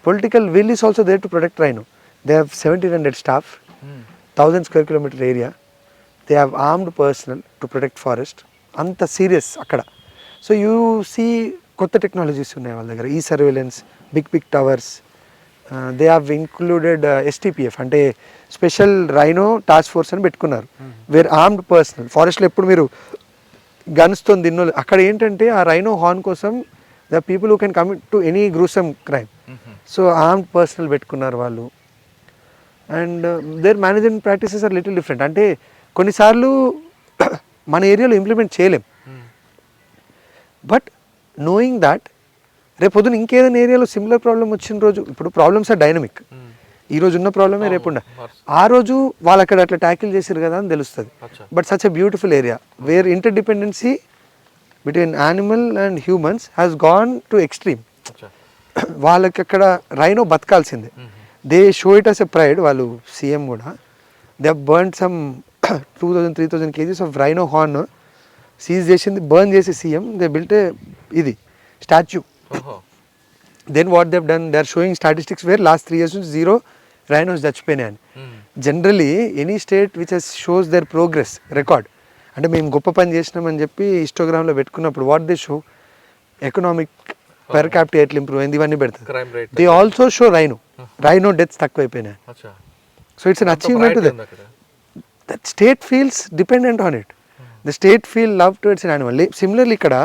political will is also there to protect rhino. They have 1700 staff, 1000 square kilometer area. They have armed personnel to protect forest. అంత serious అక్కడ. So you see కొత్త technologies ఉన్నాయి వాళ్ళ దగ్గర, ఈ surveillance, big towers. They have included STPF అంటే special rhino task force అని పెట్టుకున్నారు. Where armed personnel. ఫారెస్ట్లో ఎప్పుడు మీరు గన్స్తో దిన్నో, అక్కడ ఏంటంటే ఆ రైనో హార్న్ కోసం the people who can commit to any gruesome crime. So armed personnel పెట్టుకున్నారు వాళ్ళు. And their management practices are little different. అంటే కొన్నిసార్లు మన ఏరియాలో ఇంప్లిమెంట్ చేయలేం, బట్ నోయింగ్ దాట్ రేపొద్దున ఇంకేదైనా ఏరియాలో సిమిలర్ ప్రాబ్లం వచ్చిన రోజు, ఇప్పుడు ప్రాబ్లమ్స్ ఆర్ డైనమిక్, ఈ రోజు ఉన్న ప్రాబ్లమే రేపుండ, ఆ రోజు వాళ్ళు అక్కడ అట్లా ట్యాకిల్ చేశారు కదా అని తెలుస్తుంది. But such a beautiful area where interdependency between animal and humans has gone to extreme. వాళ్ళకి అక్కడ రైనో బతకాల్సిందే. They show it as a pride. వాళ్ళు సీఎం కూడా they burn some 2000-3000 kgs of rhino horn seize చేసింది, burn చేసి CM they built ఇది statue. Then what they done, they are showing statistics where last 3 years నుంచి 0 rhinos చచ్చిపోయినాయి అని. Generally any state which he's shows their progress record, అంటే మేము గొప్ప పని చేసినామని చెప్పి ఇన్స్టాగ్రామ్లో పెట్టుకున్నప్పుడు what they show, economic per capital ఎట్లా ఇంప్రూవ్ అయింది ఇవన్నీ పెడతారు. They also show rhino deaths తక్కువైపోయినాయి. So it's an achievement that state feels dependent on it. The state feel love to its animal. Similarly ఇక్కడ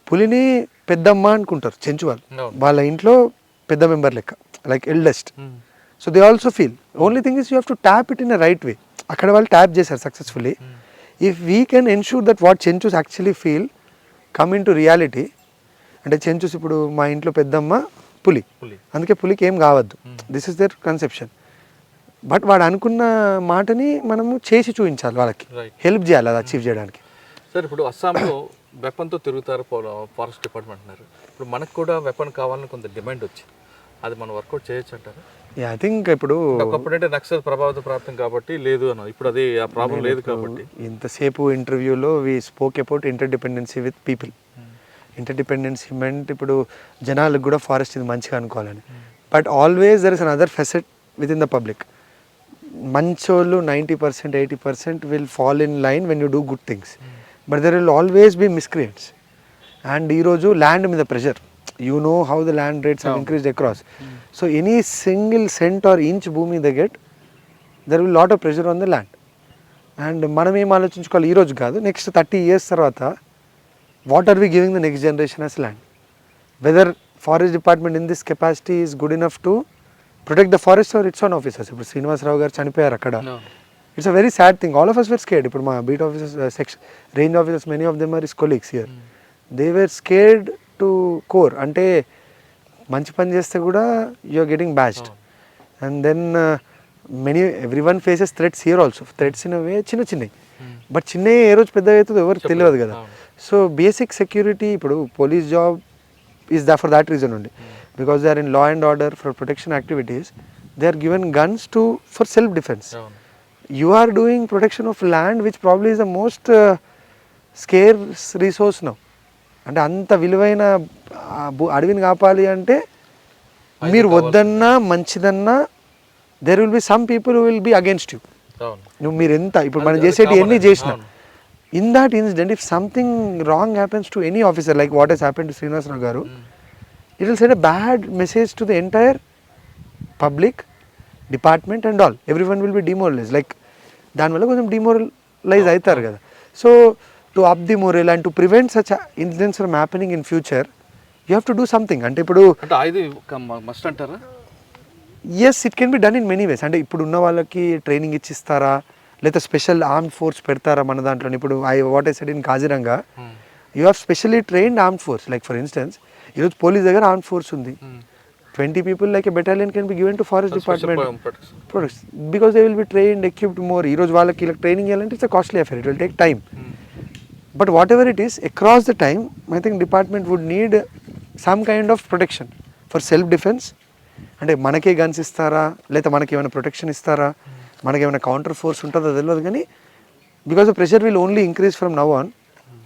పులిని పెద్దమ్మ అనుకుంటారు చెంచు వాళ్ళు, వాళ్ళ ఇంట్లో పెద్ద మెంబర్ లెక్క, like eldest. So they also feel. Only thing is you have to tap it in a right way. అక్కడ వాళ్ళు ట్యాప్ చేశారు successfully. If we can ensure that what Chenchus actually feel come in to reality. అంటే చెంచూస్ ఇప్పుడు మా ఇంట్లో పెద్దమ్మ పులి, అందుకే పులికి ఏం కావద్దు, this is their conception. But వాడు అనుకున్న మాటని మనము చేసి చూపించాలి, వాళ్ళకి హెల్ప్ చేయాలి అది అచీవ్ చేయడానికి. సార్ ఇప్పుడు అస్సాంలో వెపన్తో తిరుగుతారు ఫారెస్ట్ డిపార్ట్మెంట్ అన్నారు. ఇప్పుడు మనకు కూడా వెపన్ కావాలని కొంత డిమాండ్ వచ్చింది, అది మనం వర్కౌట్ చేయొచ్చు అంటారు? ఐ థింక్ ఇప్పుడు ఒకప్పుడంటే నక్సల్ ప్రభావిత ప్రాంతం కాబట్టి లేదు అన్న, ఇప్పుడు అది ఆ ప్రాబ్లం లేదు కాబట్టి. ఇంతసేపు ఇంటర్వ్యూలో we spoke about interdependency with people. Interdependency మెంట్ ఇప్పుడు జనాలకు కూడా ఫారెస్ట్ ఇది మంచిగా అనుకోవాలని. But always there is another facet with in the public. మంచోళ్ళు 90%, 80% will fall in line when you do good things, but there will always be miscreants. And ఈరోజు land మీద ప్రెషర్, you know how the land rates have increased across. So any single cent or inch భూమి they get, there will lot of pressure on the land. And మనం ఏం ఆలోచించుకోవాలి, ఈరోజు కాదు, next 30 years తర్వాత what are we giving the next generation as land? Whether forest department in this capacity is good enough to protect the forest or its own officers. ఇప్పుడు శ్రీనివాసరావు గారు చనిపోయారు అక్కడ. It's a very sad thing. All of us were scared. ఇప్పుడు మా beat officers, section range officers, many of them are his colleagues here. They were scared to core. అంటే మంచి పని చేస్తే కూడా you are getting bashed. And then everyone faces threats here also. Threats in way చిన్నవి, but చిన్నవి ఏ రోజు పెద్ద అవుతుందో ఎవరికి తెలియదు కదా. సో బేసిక్ సెక్యూరిటీ ఇప్పుడు police job is for that reason only, because they are in law and order for protection activities. They are given guns for self defense. You are doing protection of land, which probably is the most scarce resource now. అంటే అంత విలువైన అడవిని కాపాలి అంటే మీరు వద్దన్నా మంచిదన్నా there will be some people who will be against you. నువ్వు మీరు ఎంత ఇప్పుడు మనం చేసేటి ఎన్ని చేసినా, in that incident if something wrong happens to any officer like what he's happen to Srinivasarao garu, it will send a bad message to the entire public department and all. Everyone will be demoralize. Like దానివల్ల కొంచెం demoralize అవుతారు కదా. So to up the moral and to prevent such incidents from happening in future you have to do something. అంటే ఇప్పుడు must అంటారా? Yes, it can be done in many ways. అంటే ఇప్పుడు ఉన్న వాళ్ళకి ట్రైనింగ్ ఇచ్చిస్తారా, లేదా స్పెషల్ ఆర్మ్డ్ ఫోర్స్ పెడతారా మన దాంట్లో. ఇప్పుడు what I said in Kaziranga you have specially trained armed force. Like for instance ఈరోజు పోలీస్ దగ్గర ఆర్మ్డ్ ఫోర్స్ ఉంది. 20 people like a battalion can be given to forest department products, because they will be trained, equipped more. ఈరోజు వాళ్ళకి ఇలా training ఇవ్వాలంటే it's a costly affair, it will take time. But whatever it is across the time I think department would need some kind of protection for self defence. అంటే మనకే guns ఇస్తారా, లేదా మనకి ఏమైనా ప్రొటెక్షన్ ఇస్తారా, మనకి ఏమైనా కౌంటర్ ఫోర్స్ ఉంటుందో తెలియదు. కానీ because the pressure will only increase from now on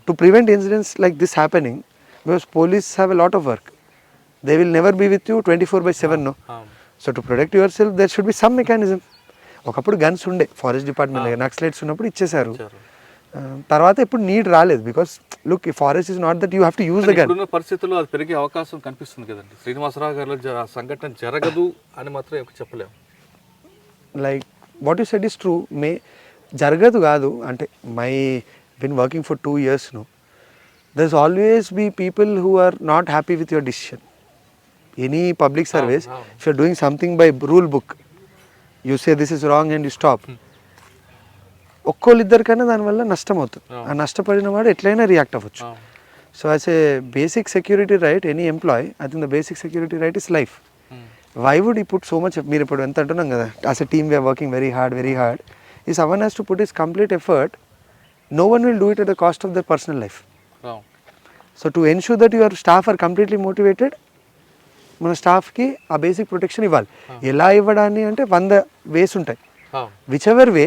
to prevent incidents like this happening, because police have a lot of work. They will never be with you 24/7, no. So to protect yourself there should be some mechanism. ఒకప్పుడు guns ఉండే forest department దగ్గర, Naxalites ఉన్నప్పుడు ఇచ్చేసారు. తర్వాత ఇప్పుడు need రాలేదు, because look forest is not that you have to use the gun. ఇప్పుడున్న పరిస్థితుల్లో అది పెరిగే అవకాశం కనిపిస్తుంది కదండి. శ్రీనివాసరావు గారిలో ఆ సంఘటన జరగదు అని మాత్రం ఎవరికి చెప్పలేము. Like what you said is true. జరగదు కాదు అంటే my been working for 2 years no. There's always be people who are not happy with your decision. Any public service, if you're doing something by rule book, you say this is wrong and you stop. ఒక్కోళ్ళిద్దరికైనా దానివల్ల నష్టం అవుతుంది. ఆ నష్టపడిన వాడు ఎట్లయినా react అవ్వచ్చు. So as a basic security right any employ, I think the basic security right is life. Why would ఈ పుట్ సో మచ్? మీరు ఇప్పుడు ఎంత అంటున్నాం కదా, as a team we're working very hard. ఈ సవన్ has to put is complete effort. No one will do it at the cost of their personal life. So to ensure that your staff are completely motivated, మన స్టాఫ్కి ఆ basic protection ఇవ్వాలి. ఎలా ఇవ్వడాన్ని అంటే 100 ways ఉంటాయి. Whichever way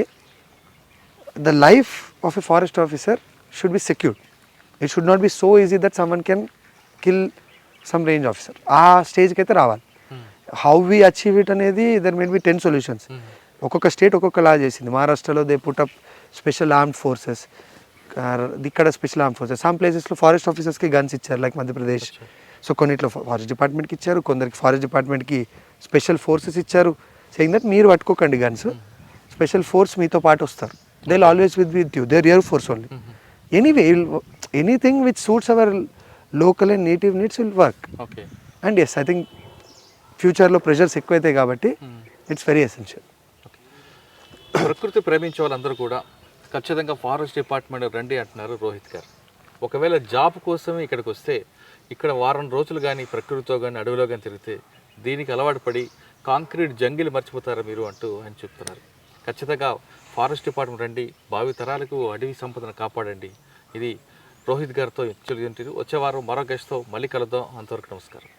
the life of a forest officer should be secured. It should not be so easy that someone can kill some range officer. ఆ స్టేజ్కి అయితే రావాలి. హౌ వీ అచీవ్ ఇట్ అనేది there may be 10 solutions. ఒక్కొక్క state ఒక్కొక్క లా చేసింది. మహారాష్ట్రలో they put up special armed forces, ఇక్కడ స్పెషల్ ఆర్మ్ ఫోర్సెస్. సమ్ ప్లేసెస్లో ఫారెస్ట్ ఆఫీసర్స్కి గన్స్ ఇచ్చారు, లైక్ మధ్యప్రదేశ్. సో కొన్నిట్లో ఫారెస్ట్ డిపార్ట్మెంట్కి ఇచ్చారు, కొందరికి ఫారెస్ట్ డిపార్ట్మెంట్కి స్పెషల్ ఫోర్సెస్ ఇచ్చారు. సేయింగ్ దట్ మీరు పట్టుకోకండి గన్స్, స్పెషల్ ఫోర్స్ మీతో పాటు వస్తారు. They will always with you, they are your force only. Anyway anything which suits our local and native needs will work. And yes, I think ఫ్యూచర్లో pressures ఎక్కువైతాయి కాబట్టి it's very essential. ప్రకృతి ప్రేమించే వాళ్ళందరూ కూడా ఖచ్చితంగా ఫారెస్ట్ డిపార్ట్మెంట్ రండి అంటున్నారు రోహిత్ గారు. ఒకవేళ జాబ్ కోసమే ఇక్కడికి వస్తే, ఇక్కడ వారం రోజులు కానీ ప్రకృతితో కానీ అడవిలో కానీ తిరిగితే దీనికి అలవాటు పడి కాంక్రీట్ జంగిల్ మర్చిపోతారా మీరు అంటూ ఆయన చెప్తున్నారు. ఖచ్చితంగా ఫారెస్ట్ డిపార్ట్మెంట్ రండి, భావి తరాలకు అడవి సంపదను కాపాడండి. ఇది రోహిత్ గారితో యాక్చువల్గా వచ్చే వారం మరో గెస్ట్తో మళ్ళీ కలుద్దాం. అంతవరకు నమస్కారం.